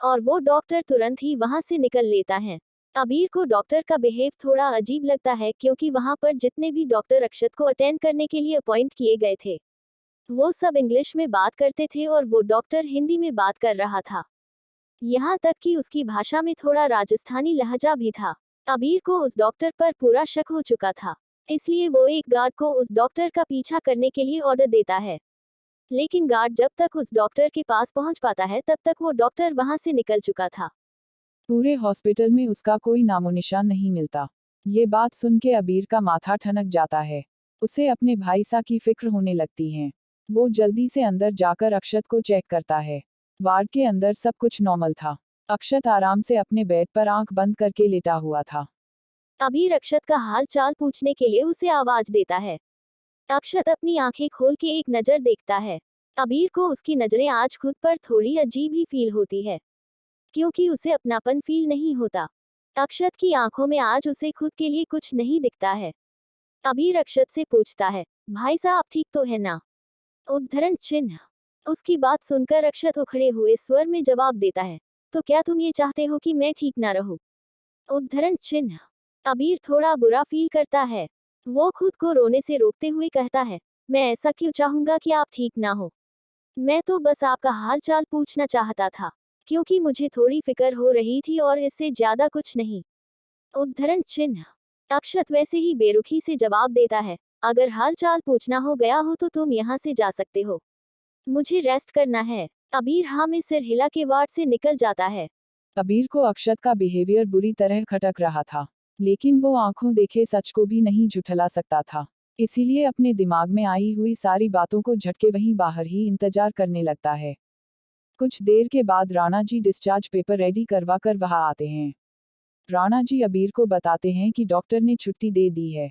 और वो डॉक्टर तुरंत ही वहां से निकल लेता है। अबीर को डॉक्टर का बिहेव थोड़ा अजीब लगता है, क्योंकि वहां पर जितने भी डॉक्टर अक्षत को अटेंड करने के लिए अपॉइंट किए गए थे, वो सब इंग्लिश में बात करते थे और वो डॉक्टर हिंदी में बात कर रहा था। यहाँ तक कि उसकी भाषा में थोड़ा राजस्थानी लहजा भी था। अबीर को उस डॉक्टर पर पूरा शक हो चुका था, इसलिए वो एक गार्ड को उस डॉक्टर का पीछा करने के लिए ऑर्डर देता है। लेकिन गार्ड जब तक उस डॉक्टर के पास पहुंच पाता है तब तक वो डॉक्टर वहां से निकल चुका था। पूरे हॉस्पिटल में उसका कोई नामोनिशान नहीं मिलता। ये बात सुन के अबीर का माथा ठनक जाता है। उसे अपने भाई सा की फिक्र होने लगती है। वो जल्दी से अंदर जाकर अक्षत को चेक करता है। वार्ड के अंदर सब कुछ नॉर्मल था। अक्षत आराम से अपने बेड पर आंख बंद करके लेटा हुआ था। अबीर अक्षत का हाल चाल पूछने के लिए उसे आवाज देता है। अक्षत अपनी आंखें खोल के एक नजर देखता है। अबीर को उसकी नजरें आज खुद पर थोड़ी अजीब ही फील होती है, क्योंकि उसे अपनापन फील नहीं होता। अक्षत की आंखों में आज उसे खुद के लिए कुछ नहीं दिखता है। अबीर अक्षत से पूछता है, भाई साहब ठीक तो है ना? उद्धरण चिन्ह। उसकी बात सुनकर अक्षत उखड़े हुए स्वर में जवाब देता है, तो क्या तुम ये चाहते हो कि मैं ठीक ना रहूं? उद्धरण चिन्ह। अबीर थोड़ा बुरा फील करता है। वो खुद को रोने से रोकते हुए कहता है, मैं ऐसा क्यों चाहूंगा कि आप ठीक ना हो? मैं तो बस आपका हाल चाल पूछना चाहता था, क्योंकि मुझे थोड़ी फिक्र हो रही थी और इससे ज्यादा कुछ नहीं। उद्धरण चिन्ह। अक्षत वैसे ही बेरुखी से जवाब देता है, अगर हाल चाल पूछना हो गया हो तो तुम यहाँ से जा सकते हो, मुझे रेस्ट करना है। अबीर हाँ में सिर हिला के वार्ड से निकल जाता है। अबीर को अक्षत का बिहेवियर बुरी तरह खटक रहा था, लेकिन वो आंखों देखे सच को भी नहीं झुठला सकता था। इसीलिए अपने दिमाग में आई हुई सारी बातों को झटके वहीं बाहर ही इंतजार करने लगता है। कुछ देर के बाद Rana ji discharge paper ready करवा कर वहां आते हैं। राणा जी अबीर को बताते हैं कि डॉक्टर ने छुट्टी दे दी है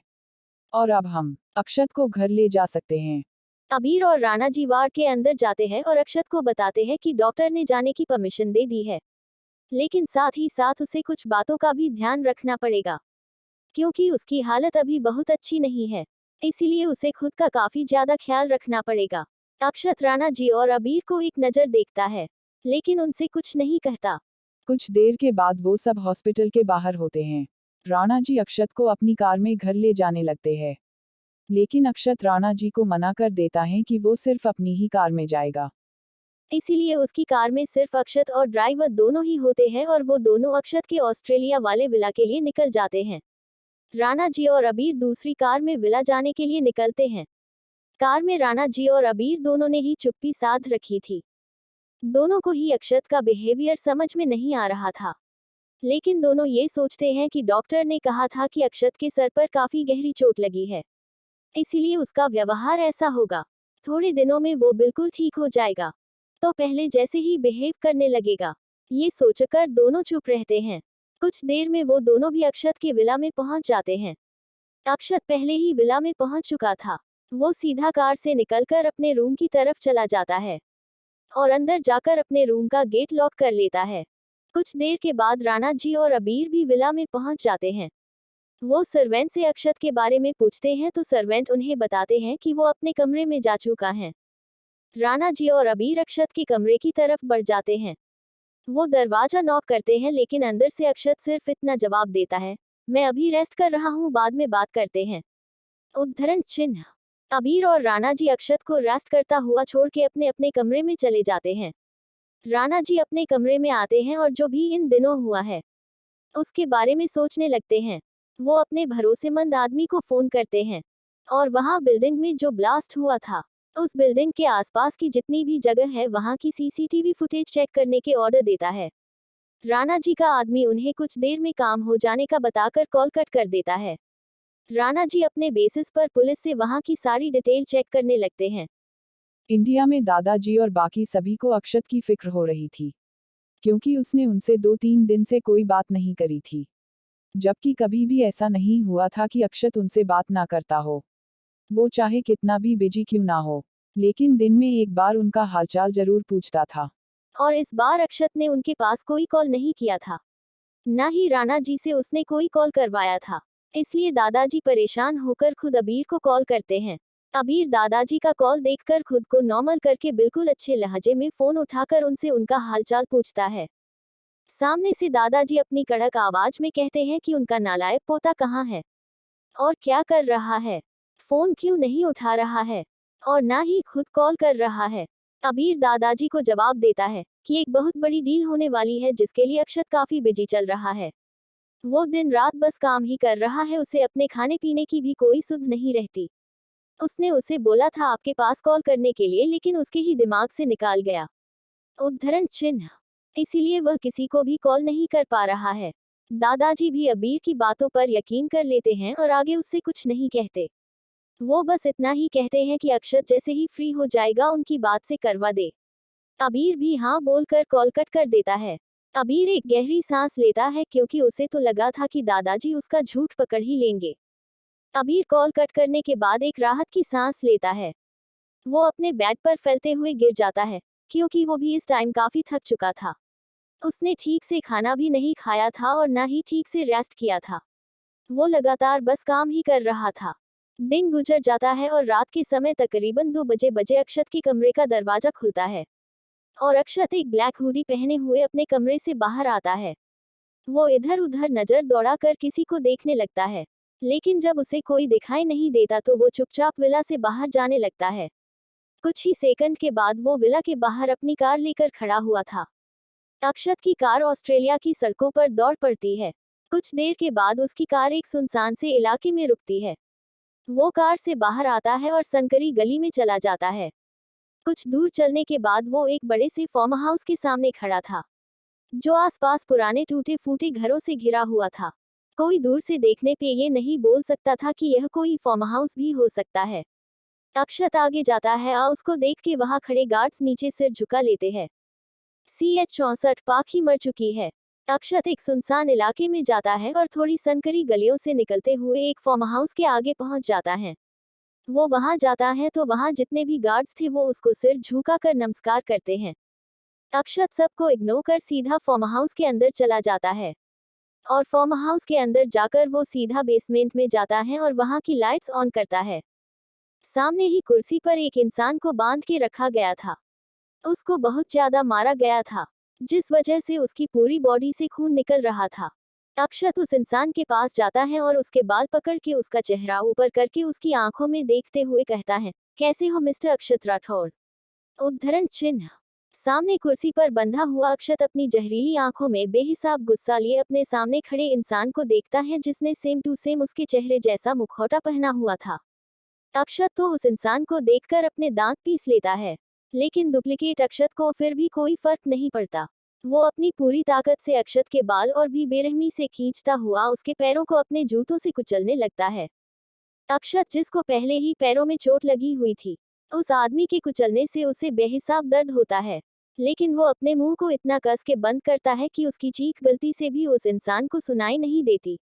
और अब हम अक्षत को घर ले जा सकते हैं। अबीर और राणा जी वार्ड के अंदर जाते हैं और अक्षत को बताते हैं कि डॉक्टर ने जाने की परमिशन दे दी है, लेकिन साथ ही साथ उसे कुछ बातों का भी ध्यान रखना पड़ेगा, क्योंकि उसकी हालत अभी बहुत अच्छी नहीं है। इसीलिए उसे खुद का काफी ज्यादा ख्याल रखना पड़ेगा। अक्षत राणा जी और अबीर को एक नजर देखता है, लेकिन उनसे कुछ नहीं कहता। कुछ देर के बाद वो सब हॉस्पिटल के बाहर होते हैं। राणा जी अक्षत को अपनी कार में घर ले जाने लगते हैं, लेकिन अक्षत राणा जी को मना कर देता है कि वो सिर्फ अपनी ही कार में जाएगा। इसीलिए उसकी कार में सिर्फ अक्षत और ड्राइवर दोनों ही होते हैं और वो दोनों अक्षत के ऑस्ट्रेलिया वाले विला के लिए निकल जाते हैं। राणा जी और अबीर दूसरी कार में विला जाने के लिए निकलते हैं। कार में राणा जी और अबीर दोनों ने ही चुप्पी साध रखी थी। दोनों को ही अक्षत का बिहेवियर समझ में नहीं आ रहा था, लेकिन दोनों ये सोचते हैं कि डॉक्टर ने कहा था कि अक्षत के सर पर काफी गहरी चोट लगी है, इसीलिए उसका व्यवहार ऐसा होगा। थोड़े दिनों में वो बिल्कुल ठीक हो जाएगा, तो पहले जैसे ही बिहेव करने लगेगा। ये सोचकर दोनों चुप रहते हैं। कुछ देर में वो दोनों भी अक्षत के विला में पहुंच जाते हैं। अक्षत पहले ही विला में पहुंच चुका था। वो सीधा कार से निकलकर अपने रूम की तरफ चला जाता है और अंदर जाकर अपने रूम का गेट लॉक कर लेता है। कुछ देर के बाद राणा जी और अबीर भी विला में पहुंच जाते हैं। वो सर्वेंट से अक्षत के बारे में पूछते हैं तो सर्वेंट उन्हें बताते हैं कि वो अपने कमरे में जा चुका है। राणा जी और अबीर अक्षत के कमरे की तरफ बढ़ जाते हैं। वो दरवाजा नॉक करते हैं, लेकिन अंदर से अक्षत सिर्फ इतना जवाब देता है, मैं अभी रेस्ट कर रहा हूँ, बाद में बात करते हैं। उद्धरण चिन्ह। अबीर और राणा जी अक्षत को रेस्ट करता हुआ छोड़ के अपने अपने कमरे में चले जाते हैं। राणा जी अपने कमरे में आते हैं और जो भी इन दिनों हुआ है उसके बारे में सोचने लगते हैं। वो अपने भरोसेमंद आदमी को फोन करते हैं और वहां बिल्डिंग में जो ब्लास्ट हुआ था उस बिल्डिंग के आसपास की जितनी भी जगह है वहां की सीसीटीवी फुटेज चेक करने के ऑर्डर देता है। राणा जी का आदमी उन्हें कुछ देर में काम हो जाने का बताकर कॉल कट कर देता है। राणा जी अपने बेसिस पर पुलिस से वहां की सारी डिटेल चेक करने लगते हैं। इंडिया में दादाजी और बाकी सभी को अक्षत की फिक्र हो रही थी, क्योंकि उसने उनसे 2-3 दिन से कोई बात नहीं करी थी, जबकि कभी भी ऐसा नहीं हुआ था कि अक्षत उनसे बात ना करता हो, वो चाहे कितना भी बिजी क्यों ना हो, लेकिन दिन में एक बार उनका हालचाल जरूर पूछता था। और इस बार अक्षत ने उनके पास कोई कॉल नहीं किया था, न ही राणा जी से उसने कोई कॉल करवाया था। इसलिए दादाजी परेशान होकर खुद अबीर को कॉल करते हैं। अबीर दादाजी का कॉल देखकर खुद को नॉर्मल करके बिल्कुल अच्छे लहजे में फोन उठाकर उनसे उनका हालचाल पूछता है। सामने से दादाजी अपनी कड़क आवाज में कहते हैं कि उनका नालायक पोता कहाँ है और क्या कर रहा है, फोन क्यों नहीं उठा रहा है और ना ही खुद कॉल कर रहा है। अबीर दादाजी को जवाब देता है कि एक बहुत बड़ी डील होने वाली है जिसके लिए अक्षत काफी बिजी चल रहा है। वो दिन रात बस काम ही कर रहा है, उसे अपने खाने पीने की भी कोई सुध नहीं रहती। उसने उसे बोला था आपके पास कॉल करने के लिए, लेकिन उसके ही दिमाग से निकाल गया। उद्धरण चिन्ह। इसीलिए वह किसी को भी कॉल नहीं कर पा रहा है। दादाजी भी अबीर की बातों पर यकीन कर लेते हैं और आगे उससे कुछ नहीं कहते। वो बस इतना ही कहते हैं कि अक्षत जैसे ही फ्री हो जाएगा उनकी बात से करवा दे। अबीर भी हाँ बोलकर कॉल कट कर देता है। अबीर एक गहरी सांस लेता है, क्योंकि उसे तो लगा था कि दादाजी उसका झूठ पकड़ ही लेंगे। अबीर कॉल कट करने के बाद एक राहत की सांस लेता है। वो अपने बेड पर फैलते हुए गिर जाता है, क्योंकि वो भी इस टाइम काफी थक चुका था। उसने ठीक से खाना भी नहीं खाया था और ना ही ठीक से रेस्ट किया था। वो लगातार बस काम ही कर रहा था। दिन गुजर जाता है और रात के समय तकरीबन 2 बजे अक्षत के कमरे का दरवाजा खुलता है और अक्षत एक ब्लैक हुडी पहने हुए अपने कमरे से बाहर आता है। वो इधर उधर नजर दौड़ाकर किसी को देखने लगता है, लेकिन जब उसे कोई दिखाई नहीं देता तो वो चुपचाप विला से बाहर जाने लगता है। कुछ ही सेकंड के बाद वो विला के बाहर अपनी कार लेकर खड़ा हुआ था। अक्षत की कार ऑस्ट्रेलिया की सड़कों पर दौड़ पड़ती है। कुछ देर के बाद उसकी कार एक सुनसान से इलाके में रुकती है। वो कार से बाहर आता है और संकरी गली में चला जाता है। कुछ दूर चलने के बाद वो एक बड़े से फार्म हाउस के सामने खड़ा था, जो आसपास पुराने टूटे फूटे घरों से घिरा हुआ था। कोई दूर से देखने पे ये नहीं बोल सकता था कि यह कोई फार्म हाउस भी हो सकता है। अक्षत आगे जाता है और उसको देख के वहां खड़े गार्ड्स नीचे सिर झुका लेते हैं। CH-64 पाखी मर चुकी है। अक्षत एक सुनसान इलाके में जाता है और थोड़ी संकरी गलियों से निकलते हुए एक फार्म हाउस के आगे पहुंच जाता है। वो वहां जाता है तो वहां जितने भी गार्ड्स थे वो उसको सिर झुकाकर नमस्कार करते हैं। अक्षत सबको इग्नोर कर सीधा फार्म हाउस के अंदर चला जाता है और फार्म हाउस के अंदर जाकर वो सीधा बेसमेंट में जाता है और वहां की लाइट्स ऑन करता है। सामने ही कुर्सी पर एक इंसान को बांध के रखा गया था। उसको बहुत ज्यादा मारा गया था, जिस वजह से उसकी पूरी बॉडी से खून निकल रहा था। अक्षत उस इंसान के पास जाता है और उसके बाल पकड़ के उसका चेहरा ऊपर करके उसकी आंखों में देखते हुए कहता है, कैसे हो मिस्टर अक्षत राठौर। उद्धरण चिन्ह। सामने कुर्सी पर बंधा हुआ अक्षत अपनी जहरीली आंखों में बेहिसाब गुस्सा लिए अपने सामने खड़े इंसान को देखता है, जिसने सेम टू सेम उसके चेहरे जैसा मुखौटा पहना हुआ था। अक्षत तो उस इंसान को देखकर अपने दांत पीस लेता है, लेकिन डुप्लीकेट अक्षत को फिर भी कोई फर्क नहीं पड़ता। वो अपनी पूरी ताकत से अक्षत के बाल और भी बेरहमी से खींचता हुआ उसके पैरों को अपने जूतों से कुचलने लगता है। अक्षत, जिसको पहले ही पैरों में चोट लगी हुई थी, उस आदमी के कुचलने से उसे बेहिसाब दर्द होता है, लेकिन वो अपने मुंह को इतना कस के बंद करता है कि उसकी चीख गलती से भी उस इंसान को सुनाई नहीं देती।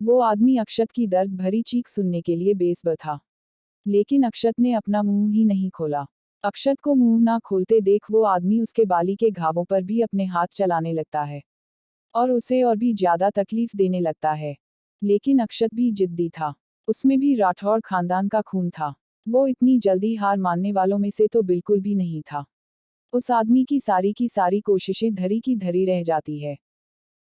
वो आदमी अक्षत की दर्द भरी चीख सुनने के लिए बेसब्र था, लेकिन अक्षत ने अपना मुंह ही नहीं खोला। अक्षत को मुंह ना खोलते देख वो आदमी उसके बाली के घावों पर भी अपने हाथ चलाने लगता है और उसे और भी ज्यादा तकलीफ देने लगता है। लेकिन अक्षत भी जिद्दी था, उसमें भी राठौड़ खानदान का खून था। वो इतनी जल्दी हार मानने वालों में से तो बिल्कुल भी नहीं था। उस आदमी की सारी कोशिशें धरी की धरी रह जाती है।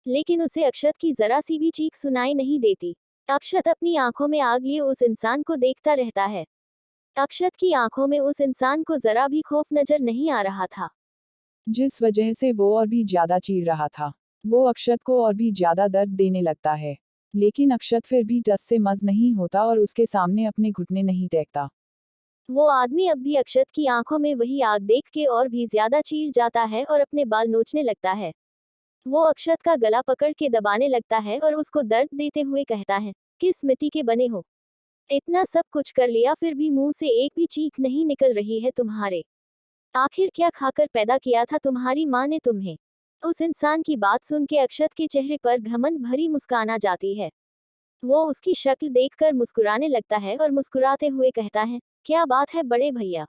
लेकिन उसे अक्षत की जरा सी भी चीख सुनाई नहीं देती। अक्षत अपनी आंखों में आग लिए उस इंसान को देखता रहता है। अक्षत की आंखों में उस इंसान को जरा भी खौफ नजर नहीं आ रहा था, जिस वजह से वो और भी ज्यादा चीड़ रहा था। वो अक्षत को और भी ज्यादा दर्द देने लगता है। लेकिन अक्षत फिर भी टस से मज नहीं होता और उसके सामने अपने घुटने नहीं टेकता। वो आदमी अब भी अक्षत की आंखों में वही आग देख के और भी ज्यादा चीर जाता है और अपने बाल नोचने लगता है। वो अक्षत का गला पकड़ के दबाने लगता है और उसको दर्द देते हुए कहता है, किस मिट्टी के बने हो? इतना सब कुछ कर लिया फिर भी मुंह से एक भी चीख नहीं निकल रही है तुम्हारे। आखिर क्या खाकर पैदा किया था तुम्हारी माँ ने तुम्हें? उस इंसान की बात सुन के अक्षत के चेहरे पर घमंड भरी मुस्कान आ जाती है। वो उसकी शक्ल देखकर मुस्कुराने लगता है और मुस्कुराते हुए कहता है, क्या बात है बड़े भैया,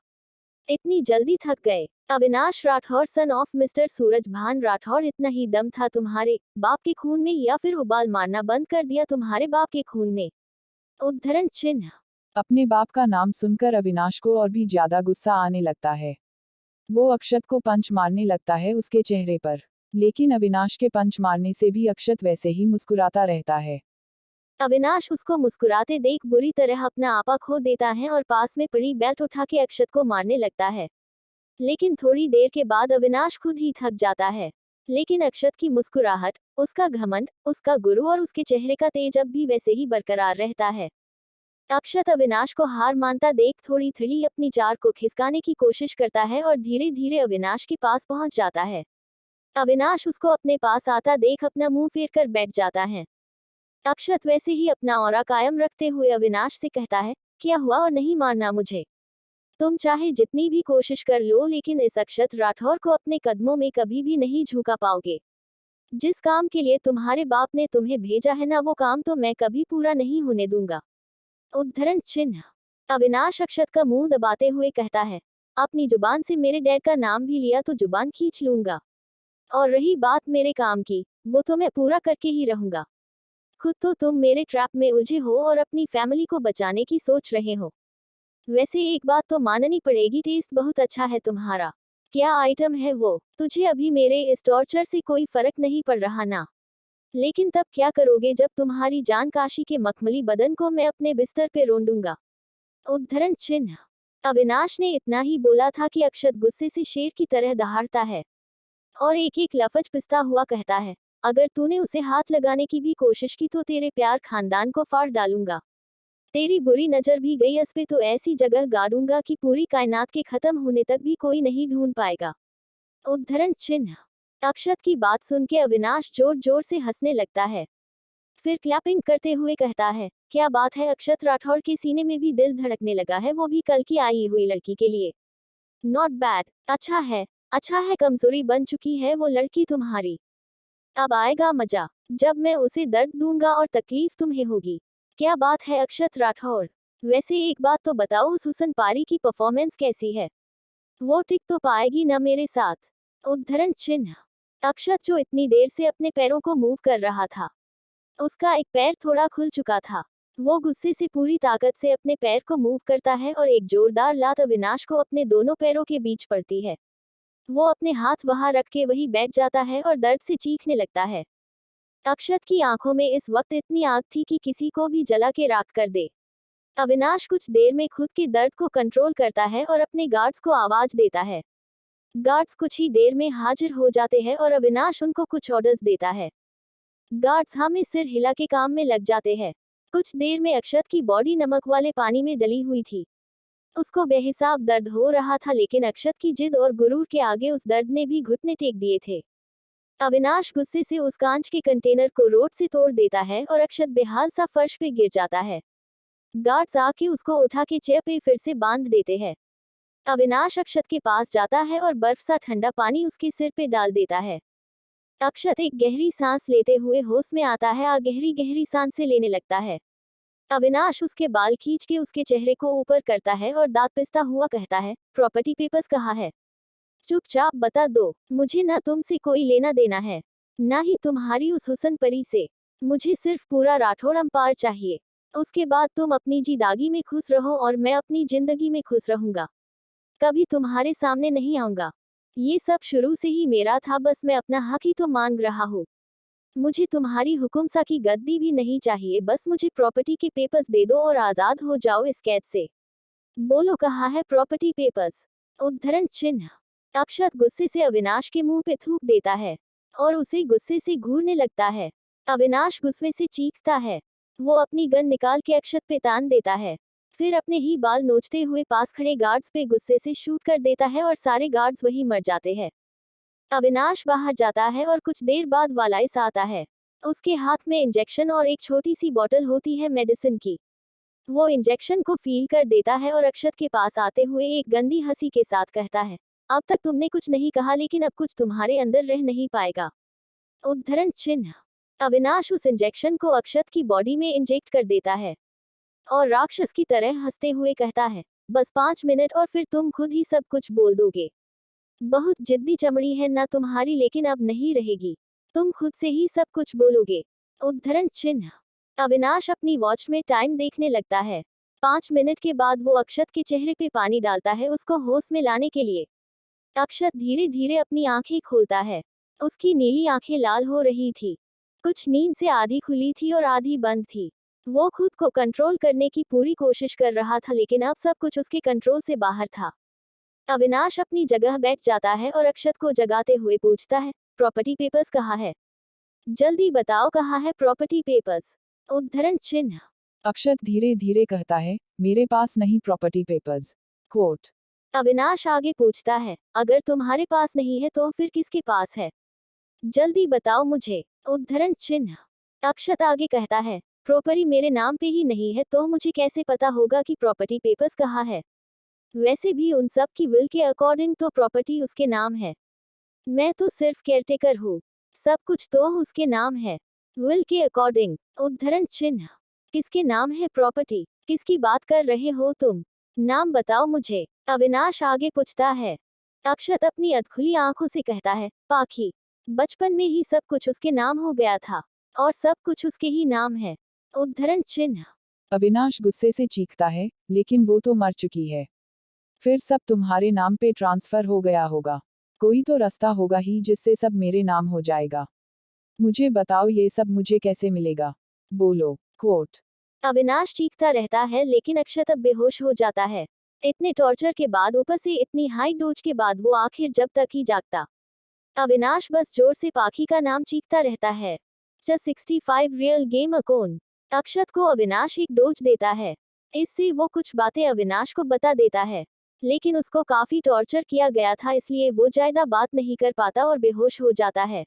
इतनी जल्दी थक गए? Avinash Rathore son of mister Suraj Bhan Rathore, इतना ही दम था तुम्हारे बाप के खून में या फिर उबाल मारना बंद कर दिया तुम्हारे बाप के खून ने? उद्धरण चिन्ह। अपने बाप का नाम सुनकर अविनाश को और भी ज्यादा गुस्सा आने लगता है। वो अक्षत को पंच मारने लगता है उसके चेहरे पर। लेकिन अविनाश के पंच मारने से भी अक्षत वैसे ही मुस्कुराता रहता है। अविनाश उसको मुस्कुराते देख बुरी तरह अपना आपा खो देता है और पास में पड़ी बेल्ट उठा के अक्षत को मारने लगता है। लेकिन थोड़ी देर के बाद अविनाश खुद ही थक जाता है। लेकिन अक्षत की मुस्कुराहट, उसका घमंड, उसका गुरु और उसके चेहरे का तेज अब भी वैसे ही बरकरार रहता है। अक्षत अविनाश को हार मानता देख थोड़ी थोड़ी अपनी चार को खिसकाने की कोशिश करता है और धीरे धीरे अविनाश के पास पहुंच जाता है। अविनाश उसको अपने पास आता देख अपना मुंह फेर कर बैठ जाता है। अक्षत वैसे ही अपना ऑरा कायम रखते हुए अविनाश से कहता है, क्या हुआ और नहीं मारना मुझे? तुम चाहे जितनी भी कोशिश कर लो लेकिन इस अक्षत राठौर को अपने कदमों में कभी भी नहीं झुका पाओगे। जिस काम के लिए तुम्हारे बाप ने तुम्हें भेजा है ना, वो काम तो मैं कभी पूरा नहीं होने दूंगा। उद्धरण चिन्ह। अविनाश अक्षत का मुंह दबाते हुए कहता है, अपनी जुबान से मेरे डैड का नाम भी लिया तो जुबान खींच लूंगा। और रही बात मेरे काम की, वो तो मैं पूरा करके ही रहूंगा। खुद तो तुम मेरे ट्रैप में उलझे हो और अपनी फैमिली को बचाने की सोच रहे हो। वैसे एक बात तो माननी पड़ेगी, टेस्ट बहुत अच्छा है तुम्हारा। क्या आइटम है वो? तुझे अभी मेरे इस टॉर्चर से कोई फर्क नहीं पड़ रहा ना? लेकिन तब क्या करोगे जब तुम्हारी जान काशी के मखमली बदन को मैं अपने बिस्तर पे रोंदूंगा। उद्धरण चिन्ह। अविनाश ने इतना ही बोला था कि अक्षत गुस्से से शेर की तरह दहाड़ता है और एक एक लफ्ज पिसता हुआ कहता है, अगर तूने उसे हाथ लगाने की भी कोशिश की तो तेरे प्यार खानदान को फाड़ डालूंगा। तेरी बुरी नजर भी गई इस पे तो ऐसी जगह गाड़ूंगा कि पूरी कायनात के खत्म होने तक भी कोई नहीं ढूंढ पाएगा। उद्धरण चिन्ह। अक्षत की बात सुन के अविनाश जोर जोर से हंसने लगता है। फिर क्लैपिंग करते हुए कहता है, क्या बात है, अक्षत राठौर के सीने में भी दिल धड़कने लगा है, वो भी कल की आई हुई लड़की के लिए। नॉट बैड, अच्छा है, अच्छा है, कमजोरी बन चुकी है वो लड़की तुम्हारी। अब आएगा मजा, जब मैं उसे दर्द दूंगा और तकलीफ तुम्हें होगी। क्या बात है अक्षत राठौर, वैसे एक बात तो बताओ, उस हुसन पारी की परफॉर्मेंस कैसी है? वो टिक तो पाएगी ना मेरे साथ? उद्धरण चिन्ह। अक्षत जो इतनी देर से अपने पैरों को मूव कर रहा था, उसका एक पैर थोड़ा खुल चुका था। वो गुस्से से पूरी ताकत से अपने पैर को मूव करता है और एक जोरदार लात अविनाश को अपने दोनों पैरों के बीच पड़ती है। वो अपने हाथ वहां रख के वहीं बैठ जाता है और दर्द से चीखने लगता है। अक्षत की आंखों में इस वक्त इतनी आग थी कि किसी को भी जला के राख कर दे। अविनाश कुछ देर में खुद के दर्द को कंट्रोल करता है और अपने गार्ड्स को आवाज देता है। गार्ड्स कुछ ही देर में हाजिर हो जाते हैं और अविनाश उनको कुछ ऑर्डर्स देता है। गार्ड्स हाँ में सिर हिला के काम में लग जाते हैं। कुछ देर में अक्षत की बॉडी नमक वाले पानी में डली हुई थी। उसको बेहिसाब दर्द हो रहा था लेकिन अक्षत की जिद और गुरूर के आगे उस दर्द ने भी घुटने टेक दिए थे। अविनाश गुस्से से उस कांच के कंटेनर को रोड से तोड़ देता है और अक्षत बेहाल सा फर्श पे गिर जाता है। गार्ड्स आके उसको उठा के चेयर पे फिर से बांध देते हैं। अविनाश अक्षत के पास जाता है और बर्फ सा ठंडा पानी उसके सिर पे डाल देता है। अक्षत एक गहरी सांस लेते हुए होश में आता है, गहरी गहरी सांसें लेने लगता है। अविनाश उसके बाल खींच के उसके चेहरे को ऊपर करता है और दांत पिसता हुआ कहता है, प्रॉपर्टी पेपर्स कहाँ है? चुपचाप बता दो, मुझे ना तुमसे कोई लेना देना है, ना ही तुम्हारी उस हुसन परी से। मुझे सिर्फ पूरा राठौड़ अंपार चाहिए। उसके बाद तुम अपनी जिंदगी में खुश रहो और मैं अपनी जिंदगी में खुश रहूंगा। कभी तुम्हारे सामने नहीं आऊंगा। ये सब शुरू से ही मेरा था, बस मैं अपना हक ही तो मांग रहा हूँ। मुझे तुम्हारी हुकुमसा की गद्दी भी नहीं चाहिए, बस मुझे प्रॉपर्टी के पेपर्स दे दो और आजाद हो जाओ इस कैद से। बोलो कहाँ है प्रॉपर्टी पेपर्स? उद्धरण चिन्ह। अक्षत गुस्से से अविनाश के मुंह पे थूक देता है और उसे गुस्से से घूरने लगता है। अविनाश गुस्से से चीखता है। वो अपनी गन निकाल के अक्षत पे तान देता है, फिर अपने ही बाल नोचते हुए पास खड़े गार्ड्स पे गुस्से से शूट कर देता है और सारे गार्ड्स वही मर जाते हैं। अविनाश बाहर जाता है और कुछ देर बाद वालाइस आता है। उसके हाथ में इंजेक्शन और एक छोटी सी बोतल होती है मेडिसिन की। वो इंजेक्शन को फील कर देता है और अक्षत के पास आते हुए एक गंदी हंसी के साथ कहता है, अब तक तुमने कुछ नहीं कहा, लेकिन अब कुछ तुम्हारे अंदर रह नहीं पाएगा। उद्धरण चिन्ह। अविनाश उस इंजेक्शन को अक्षत की बॉडी में इंजेक्ट कर देता है और राक्षस की तरह हंसते हुए कहता है, बस 5 मिनट और फिर तुम खुद ही सब कुछ बोल दोगे। बहुत जिद्दी चमड़ी है ना तुम्हारी, लेकिन अब नहीं रहेगी। तुम खुद से ही सब कुछ बोलोगे। उद्धरण चिन्ह। अविनाश अपनी वॉच में टाइम देखने लगता है। 5 मिनट के बाद वो अक्षत के चेहरे पे पानी डालता है उसको होश में लाने के लिए। अक्षत धीरे धीरे अपनी आंखें खोलता है। उसकी नीली आंखें लाल हो रही थी। कुछ नींद से आधी खुली थी और आधी बंद थी। वो खुद को कंट्रोल करने की पूरी कोशिश कर रहा था, लेकिन अब सब कुछ उसके कंट्रोल से बाहर था। अविनाश अपनी जगह बैठ जाता है और अक्षत को जगाते हुए पूछता है, प्रॉपर्टी पेपर्स कहाँ है? जल्दी बताओ कहाँ है प्रॉपर्टी पेपर्स? उद्धरण चिन्ह। अक्षत धीरे धीरे कहता है, मेरे पास नहीं प्रॉपर्टी पेपर्स। कोट। अविनाश आगे पूछता है, अगर तुम्हारे पास नहीं है तो फिर किसके पास है? जल्दी बताओ मुझे। उद्धरण चिन्ह। अक्षत आगे कहता है, प्रॉपर्टी मेरे नाम पे ही नहीं है तो मुझे कैसे पता होगा कि प्रॉपर्टी पेपर्स कहाँ है? वैसे भी उन सब की विल के अकॉर्डिंग तो प्रॉपर्टी उसके नाम है। मैं तो सिर्फ केयरटेकर हूँ। सब कुछ तो उसके नाम है। विल के अकॉर्डिंग। उद्धरण चिन्ह। किसके नाम है प्रॉपर्टी? किसकी बात कर रहे हो तुम? नाम बताओ मुझे। अविनाश आगे पूछता है। अक्षत अपनी अधखुली आंखों से कहता है, पाखी। बचपन में ही सब कुछ उसके नाम हो गया था और सब कुछ उसके ही नाम है। उद्धरण चिन्ह। अविनाश गुस्से से चीखता है, लेकिन वो तो मर चुकी है। फिर सब तुम्हारे नाम पे ट्रांसफर हो गया होगा। कोई तो रास्ता होगा ही जिससे सब मेरे नाम हो जाएगा। मुझे बताओ ये सब मुझे कैसे मिलेगा? बोलो। कोट। अविनाश चीखता रहता है, लेकिन अक्षत अब बेहोश हो जाता है। इतने टॉर्चर के बाद, ऊपर से इतनी हाई डोज के बाद वो आखिर जब तक ही जागता। अविनाश बस जोर से पाखी का नाम चीखता रहता है। 65 रियल गेम अकोन। अक्षत को अविनाश एक डोज देता है। इससे वो कुछ बातें अविनाश को बता देता है, लेकिन उसको काफी टॉर्चर किया गया था, इसलिए वो ज्यादा बात नहीं कर पाता और बेहोश हो जाता है।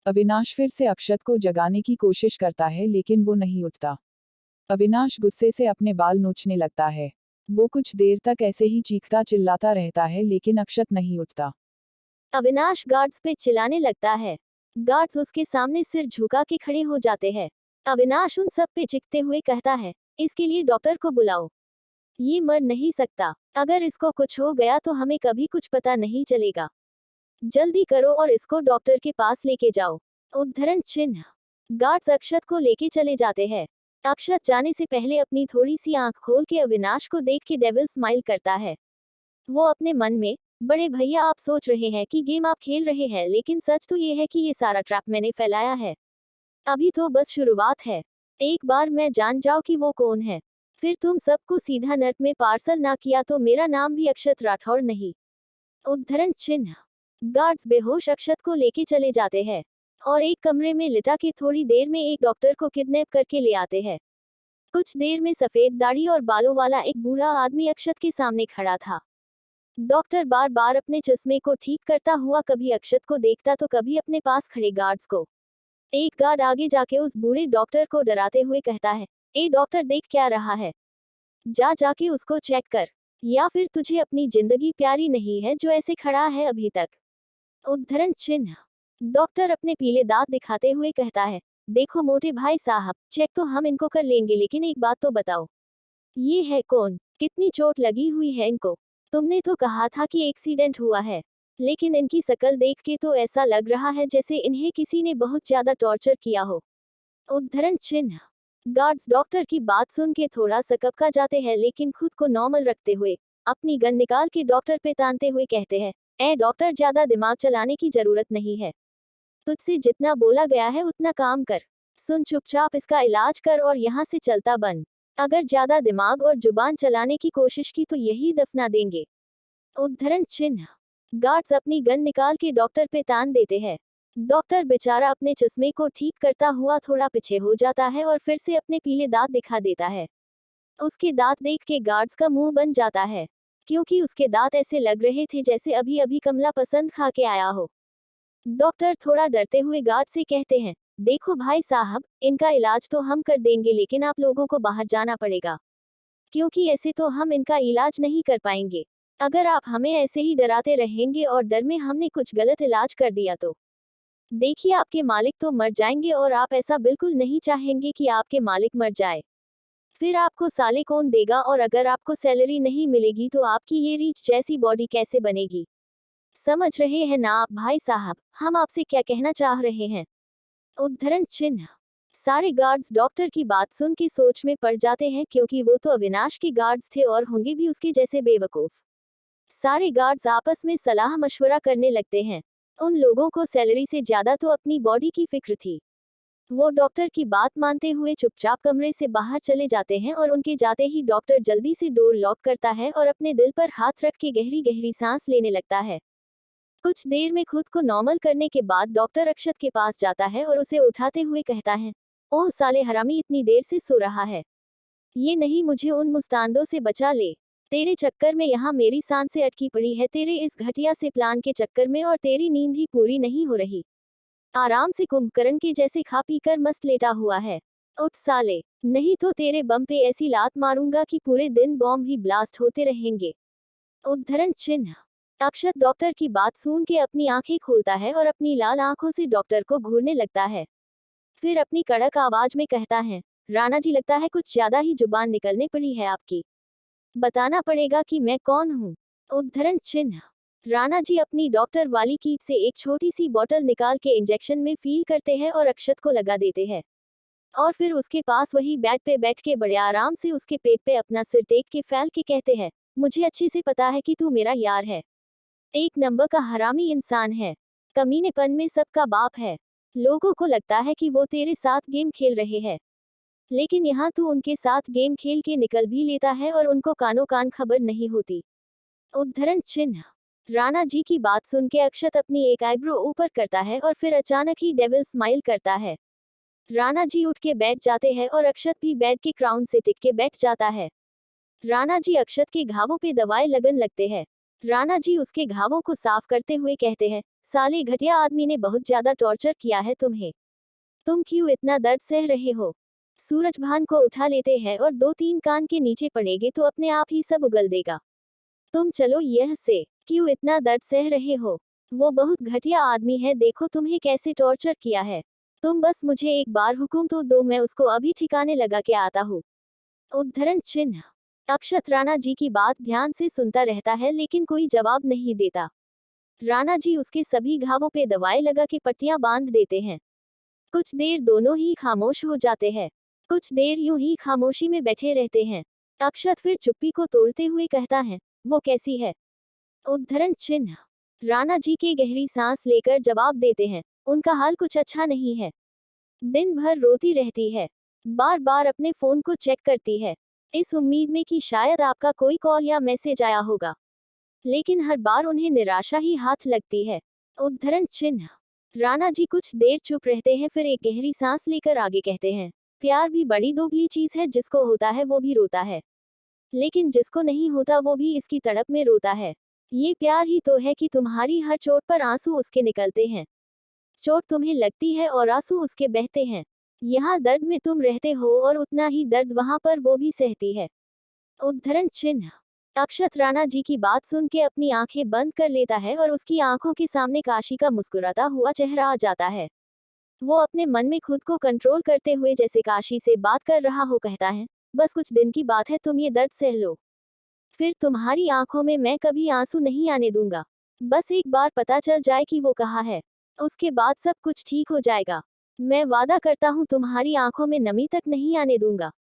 अविनाश फिर से अक्षत को जगाने की कोशिश करता है, लेकिन वो नहीं उठता। अविनाश गुस्से से अपने बाल नोचने लगता है। वो कुछ देर तक ऐसे ही चीखता चिल्लाता रहता है, लेकिन अक्षत नहीं उठता। अविनाश गार्ड्स पे चिल्लाने लगता है। गार्ड्स उसके सामने सिर झुका के खड़े हो जाते हैं। अविनाश उन सब पे चिखते हुए कहता है, इसके लिए डॉक्टर को बुलाओ। ये मर नहीं सकता। अगर इसको कुछ हो गया तो हमें कभी कुछ पता नहीं चलेगा। जल्दी करो और इसको डॉक्टर के पास लेके जाओ। उद्धरण चिन्ह। गार्ड्स अक्षत को लेके चले जाते हैं। अक्षत जाने से पहले अपनी थोड़ी सी आंख खोल के अविनाश को देख के डेविल स्माइल करता है। वो अपने मन में, बड़े भैया आप सोच रहे हैं कि गेम आप खेल रहे हैं, लेकिन सच तो ये है कि ये सारा ट्रैप मैंने फैलाया है। अभी तो बस शुरुआत है। एक बार मैं जान जाऊं कि वो कौन है, फिर तुम सबको सीधा नर्क में पार्सल ना किया तो मेरा नाम भी अक्षत राठौड़ नहीं। उद्धरण चिन्ह। गार्ड्स बेहोश अक्षत को लेके चले जाते हैं और एक कमरे में लिटा के थोड़ी देर में एक डॉक्टर को किडनैप करके ले आते हैं। कुछ देर में सफेद दाढ़ी और बालों वाला एक बूढ़ा आदमी अक्षत के सामने खड़ा था। डॉक्टर बार बार अपने चश्मे को ठीक करता हुआ कभी अक्षत को देखता तो कभी अपने पास खड़े गार्ड्स को। एक गार्ड आगे जाके उस बूढ़े डॉक्टर को डराते हुए कहता है, ए डॉक्टर देख क्या रहा है? जाके उसको चेक कर, या फिर तुझे अपनी जिंदगी प्यारी नहीं है जो ऐसे खड़ा है अभी तक? उद्धरण चिन्ह। डॉक्टर अपने पीले दांत दिखाते हुए कहता है, देखो मोटे भाई साहब, चेक तो हम इनको कर लेंगे, लेकिन एक बात तो बताओ, ये है कौन? कितनी चोट लगी हुई है इनको? तुमने तो कहा था कि एक्सीडेंट हुआ है, लेकिन इनकी शकल देख के तो ऐसा लग रहा है जैसे इन्हें किसी ने बहुत ज्यादा टॉर्चर किया हो। उद्धरण चिन्ह। गार्ड्स डॉक्टर की बात सुन के थोड़ा सकपका जाते हैं, लेकिन खुद को नॉर्मल रखते हुए अपनी गन निकाल के डॉक्टर पे तानते हुए कहते हैं, ए डॉक्टर, ज्यादा दिमाग चलाने की जरूरत नहीं है। तुझसे जितना बोला गया है उतना काम कर। सुन, चुपचाप इसका इलाज कर और यहाँ से चलता बन। अगर ज्यादा दिमाग और जुबान चलाने की कोशिश की तो यही दफना देंगे। उद्धरण चिन्ह। गार्ड्स अपनी गन निकाल के डॉक्टर पे तान देते हैं। डॉक्टर बेचारा अपने चश्मे को ठीक करता हुआ थोड़ा पीछे हो जाता है और फिर से अपने पीले दांत दिखा देता है। उसके दांत देख के गार्ड्स का मुंह बन जाता है, क्योंकि उसके दांत ऐसे लग रहे थे जैसे अभी अभी कमला पसंद खा के आया हो। डॉक्टर थोड़ा डरते हुए गार्ड से कहते हैं, देखो भाई साहब, इनका इलाज तो हम कर देंगे, लेकिन आप लोगों को बाहर जाना पड़ेगा, क्योंकि ऐसे तो हम इनका इलाज नहीं कर पाएंगे। अगर आप हमें ऐसे ही डराते रहेंगे और डर में हमने कुछ गलत इलाज कर दिया तो देखिए, आपके मालिक तो मर जाएंगे और आप ऐसा बिल्कुल नहीं चाहेंगे कि आपके मालिक मर जाए। फिर आपको साले कौन देगा, और अगर आपको सैलरी नहीं मिलेगी तो आपकी ये रीच जैसी बॉडी कैसे बनेगी। समझ रहे हैं ना आप भाई साहब, हम आपसे क्या कहना चाह रहे हैं। उद्धरण चिन्ह। सारे गार्ड्स डॉक्टर की बात सुन के सोच में पड़ जाते हैं, क्योंकि वो तो अविनाश के गार्ड्स थे और होंगे भी उसके जैसे बेवकूफ। सारे गार्ड्स आपस में सलाह मशवरा करने लगते हैं। उन लोगों को सैलरी से ज्यादा तो अपनी बॉडी की फिक्र थी। वो डॉक्टर की बात मानते हुए चुपचाप कमरे से बाहर चले जाते हैं और उनके जाते ही डॉक्टर जल्दी से डोर लॉक करता है और अपने दिल पर हाथ रख के गहरी गहरी सांस लेने लगता है। कुछ देर में खुद को नॉर्मल करने के बाद डॉक्टर अक्षत के पास जाता है और उसे उठाते हुए कहता है, ओह साले हरामी, इतनी देर से सो रहा है। ये नहीं, मुझे उन मुस्तांदों से बचा ले। तेरे चक्कर में यहाँ मेरी सांसें अटकी पड़ी है, तेरे इस घटिया से प्लान के चक्कर में, और तेरी नींद ही पूरी नहीं हो रही। आराम से कुंभकर्ण के जैसे खा पी कर मस्त लेटा हुआ है। उठ साले, नहीं तो तेरे बम पे ऐसी लात मारूंगा कि पूरे दिन बॉम्ब ही ब्लास्ट होते रहेंगे। उद्धरण चिन्ह। अक्षत डॉक्टर की बात सुन के अपनी आंखें खोलता है और अपनी लाल आंखों से डॉक्टर को घूरने लगता है। फिर अपनी कड़क आवाज में कहता है, राणा जी, लगता है कुछ ज्यादा ही जुबान निकलने पड़ी है आपकी। बताना पड़ेगा कि मैं कौन हूँ। उद्धरण चिन्ह। राणा जी अपनी डॉक्टर वाली कीट से एक छोटी सी बोतल निकाल के इंजेक्शन में फील करते हैं और अक्षत को लगा देते हैं। और फिर उसके पास वही बेड पे बैठ के बड़े आराम से उसके पेट पे अपना सिर टेक के फैल के कहते हैं, मुझे अच्छे से पता है कि तू मेरा यार है, एक नंबर का हरामी इंसान है, कमीनेपन में सबका बाप है। लोगों को लगता है कि वो तेरे साथ गेम खेल रहे हैं, लेकिन यहाँ तू उनके साथ गेम खेल के निकल भी लेता है और उनको कानो कान खबर नहीं होती। उद्धरण चिन्ह। राणा जी की बात सुन के अक्षत अपनी एक आईब्रो ऊपर करता है और फिर अचानक ही डेविल स्माइल करता है। राणा जी उठ के बैठ जाते हैं और अक्षत भी बेड के क्राउन से टिक के बैठ जाता है। राणा जी अक्षत के घावों पे दवाई लगन लगते हैं। राणा जी उसके घावों को साफ करते हुए कहते हैं, साले घटिया आदमी ने बहुत ज्यादा टॉर्चर किया है तुम्हें। तुम क्यों इतना दर्द सह रहे हो। सूरजभान को उठा लेते हैं और 2-3 कान के नीचे पड़ेगे तो अपने आप ही सब उगल देगा। तुम चलो यह से, क्यों इतना दर्द सह रहे हो। वो बहुत घटिया आदमी है, देखो तुम्हें कैसे टॉर्चर किया है। तुम बस मुझे एक बार हुक्म तो दो, मैं उसको अभी ठिकाने लगा के आता हूँ। उद्धरण चिन्ह। अक्षत राणा जी की बात ध्यान से सुनता रहता है, लेकिन कोई जवाब नहीं देता। राणा जी उसके सभी घावों पे दवाई लगा के पट्टियां बांध देते हैं। कुछ देर दोनों ही खामोश हो जाते हैं। कुछ देर यूं ही खामोशी में बैठे रहते हैं। अक्षत फिर चुप्पी को तोड़ते हुए कहता है, वो कैसी है। उद्धरण चिन्ह। राणा जी के गहरी सांस लेकर जवाब देते हैं, उनका हाल कुछ अच्छा नहीं है। दिन भर रोती रहती है, बार बार अपने फोन को चेक करती है, इस उम्मीद में कि शायद आपका कोई कॉल या मैसेज आया होगा, लेकिन हर बार उन्हें निराशा ही हाथ लगती है। उद्धरण चिन्ह। राणा जी कुछ देर चुप रहते हैं, फिर एक गहरी सांस लेकर आगे कहते हैं, प्यार भी बड़ी दोगली चीज है, जिसको होता है वो भी रोता है, लेकिन जिसको नहीं होता वो भी इसकी तड़प में रोता है। ये प्यार ही तो है कि तुम्हारी हर चोट पर आंसू उसके निकलते हैं। चोट तुम्हें लगती है और आंसू उसके बहते हैं। यहाँ दर्द में तुम रहते हो और उतना ही दर्द वहां पर वो भी सहती है। उद्धरण चिन्ह। अक्षत राणा जी की बात सुन के अपनी आंखें बंद कर लेता है और उसकी आंखों के सामने काशी का मुस्कुराता हुआ चेहरा आ जाता है। वो अपने मन में खुद को कंट्रोल करते हुए जैसे काशी से बात कर रहा हो कहता है, बस कुछ दिन की बात है, तुम ये दर्द सह लो, फिर तुम्हारी आंखों में मैं कभी आंसू नहीं आने दूंगा। बस एक बार पता चल जाए कि वो कहाँ है, उसके बाद सब कुछ ठीक हो जाएगा। मैं वादा करता हूँ तुम्हारी आंखों में नमी तक नहीं आने दूंगा।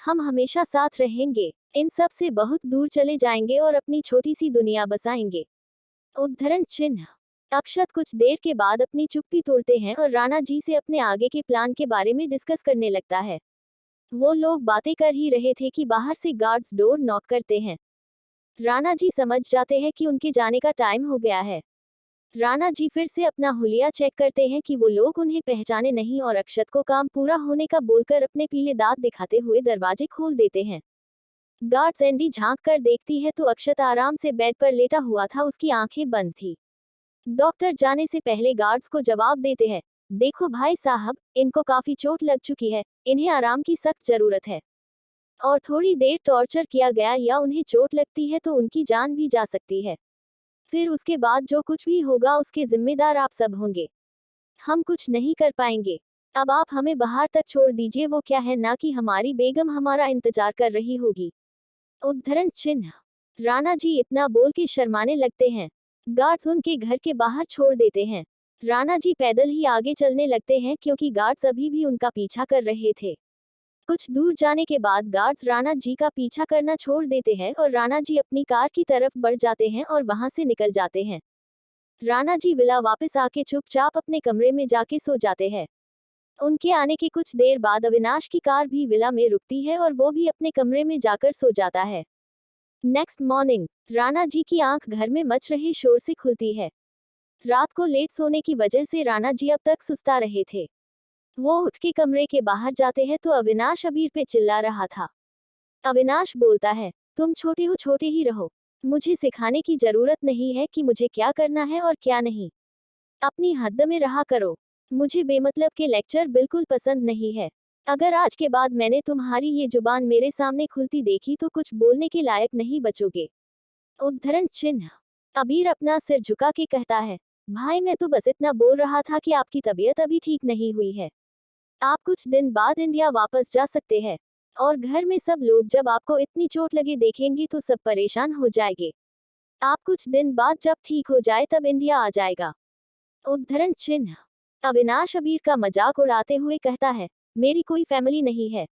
हम हमेशा साथ रहेंगे, इन सब से बहुत दूर चले जाएंगे और अपनी छोटी सी दुनिया बसाएंगे। उद्धरण चिन्ह। अक्षत कुछ देर के बाद अपनी चुप्पी तोड़ते हैं और राणा जी से अपने आगे के प्लान के बारे में डिस्कस करने लगता है। वो लोग बातें कर ही रहे थे कि बाहर से गार्ड्स डोर नॉक करते हैं। राणा जी समझ जाते हैं कि उनके जाने का टाइम हो गया है। राणा जी फिर से अपना हुलिया चेक करते हैं कि वो लोग उन्हें पहचाने नहीं और अक्षत को काम पूरा होने का बोलकर अपने पीले दांत दिखाते हुए दरवाजे खोल देते हैं। गार्ड सैंडी झांक कर देखती है तो अक्षत आराम से बेड पर लेटा हुआ था, उसकी आंखें बंद थी। डॉक्टर जाने से पहले गार्ड्स को जवाब देते हैं, देखो भाई साहब, इनको काफी चोट लग चुकी है, इन्हें आराम की सख्त जरूरत है और थोड़ी देर टॉर्चर किया गया या उन्हें चोट लगती है तो उनकी जान भी जा सकती है। फिर उसके बाद जो कुछ भी होगा उसके जिम्मेदार आप सब होंगे। हम कुछ नहीं कर पाएंगे। अब आप हमें बाहर तक छोड़ दीजिए, वो क्या है ना कि हमारी बेगम हमारा इंतजार कर रही होगी। उद्धरण चिन्ह। राणा जी इतना बोल के शर्माने लगते हैं। गार्ड्स उनके घर के बाहर छोड़ देते हैं। राणा जी पैदल ही आगे चलने लगते हैं क्योंकि गार्ड्स अभी भी उनका पीछा कर रहे थे। कुछ दूर जाने के बाद गार्ड्स राणा जी का पीछा करना छोड़ देते हैं और राणा जी अपनी कार की तरफ बढ़ जाते हैं और वहां से निकल जाते हैं। राणा जी विला वापस आके चुपचाप अपने कमरे में जाके सो जाते हैं। उनके आने के कुछ देर बाद अविनाश की कार भी विला में रुकती है और वो भी अपने कमरे में जाकर सो जाता है। नेक्स्ट मॉर्निंग राणा जी की आंख घर में मच रहे शोर से खुलती है। रात को लेट सोने की वजह से राणा जी अब तक सुस्ता रहे थे। वो उठ के कमरे के बाहर जाते हैं तो अविनाश अबीर पे चिल्ला रहा था। अविनाश बोलता है, तुम छोटे हो, छोटे ही रहो। मुझे सिखाने की जरूरत नहीं है कि मुझे क्या करना है और क्या नहीं। अपनी हद में रहा करो। मुझे बेमतलब के लेक्चर बिल्कुल पसंद नहीं है। अगर आज के बाद मैंने तुम्हारी ये जुबान मेरे सामने खुलती देखी तो कुछ बोलने के लायक नहीं बचोगे। उद्धरण चिन्ह। अबीर अपना सिर झुका के कहता है, भाई मैं तो बस इतना बोल रहा था कि आपकी तबीयत अभी ठीक नहीं हुई है। आप कुछ दिन बाद इंडिया वापस जा सकते हैं और घर में सब लोग जब आपको इतनी चोट लगे देखेंगे तो सब परेशान हो जाएंगे। आप कुछ दिन बाद जब ठीक हो जाए तब इंडिया आ जाएगा। उद्धरण चिन्ह। अविनाश अबीर का मजाक उड़ाते हुए कहता है, मेरी कोई फैमिली नहीं है,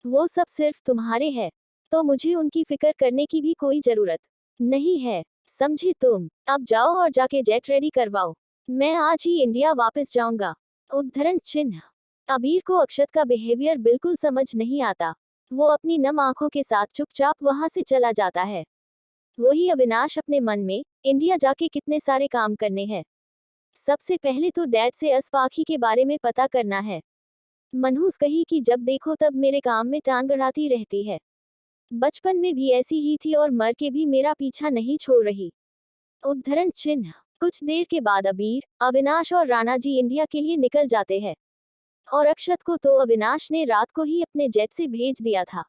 वो सब सिर्फ तुम्हारे हैं, तो मुझे उनकी फिक्र करने की भी कोई जरूरत नहीं है, समझे तुम। अब जाओ और जाके जेट रेडी करवाओ, मैं आज ही इंडिया वापस जाऊंगा। उद्धरण चिन्ह। अबीर को अक्षत का बिहेवियर बिल्कुल समझ नहीं आता। वो अपनी नम आंखों के साथ चुपचाप वहां से चला जाता है। वही अविनाश अपने मन में, इंडिया जाके कितने सारे काम करने हैं। सबसे पहले तो डैड से अस्पाखी के बारे में पता करना है। मनहूस कही कि जब देखो तब मेरे काम में टांग अड़ाती रहती है। बचपन में भी ऐसी ही थी और मर के भी मेरा पीछा नहीं छोड़ रही। उद्धरण चिन्ह। कुछ देर के बाद अबीर, अविनाश और राणा जी इंडिया के लिए निकल जाते हैं और अक्षत को तो अविनाश ने रात को ही अपने जेट से भेज दिया था।